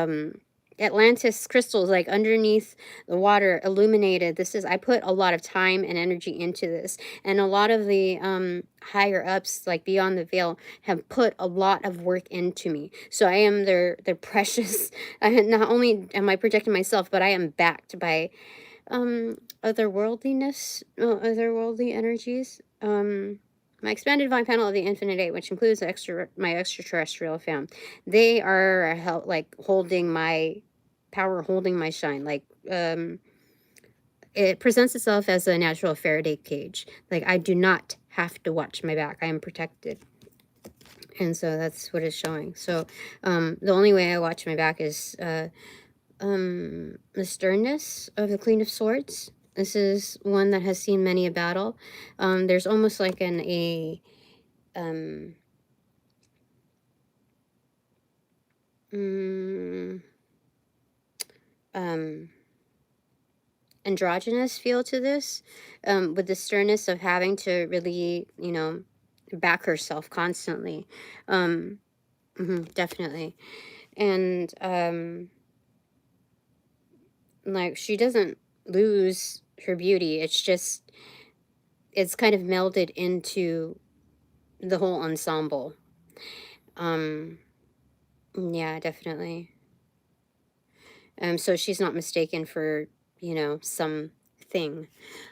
Atlantis crystals, like underneath the water, illuminated. This is, I put a lot of time and energy into this, and a lot of the higher ups, like beyond the veil, have put a lot of work into me. So I am their precious. Not only am I protecting myself, but I am backed by otherworldliness, otherworldly energies. My expanded divine panel of the Infinite Eight, which includes my extraterrestrial fam, they are like holding my power, holding my shine. Like, it presents itself as a natural Faraday cage. Like, I do not have to watch my back. I am protected. And so that's what it's showing. So the only way I watch my back is the sternness of the Queen of Swords. This is one that has seen many a battle. There's almost like androgynous feel to this, with the sternness of having to really, you know, back herself constantly. Definitely. And like, she doesn't lose her beauty. It's just, it's kind of melded into the whole ensemble. Yeah, definitely. So she's not mistaken for, you know, something.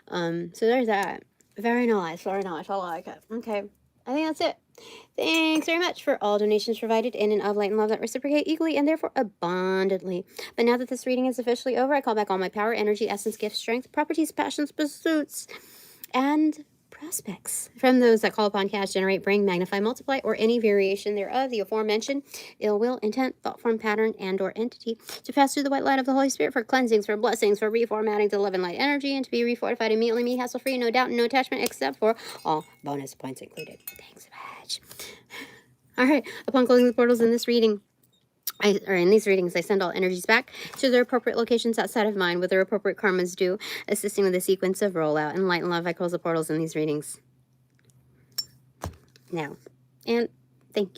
So there's that. Very nice, very nice. I like it. Okay, I think that's it. Thanks very much for all donations provided in and of light and love that reciprocate equally and therefore abundantly. But now that this reading is officially over, I call back all my power, energy, essence, gifts, strength, properties, passions, pursuits, and prospects from those that call upon, cash, generate, bring, magnify, multiply, or any variation thereof, the aforementioned ill will, intent, thought form, pattern, and or entity, to pass through the white light of the Holy Spirit for cleansings, for blessings, for reformatting to love and light energy, and to be refortified immediately, me, hassle-free, no doubt, and no attachment, except for all bonus points included. Thanks so much. All right, upon closing the portals in this reading, in these readings, I send all energies back to their appropriate locations outside of mine, with their appropriate karmas due, assisting with the sequence of rollout. And light and love, I close the portals in these readings now. And thank you.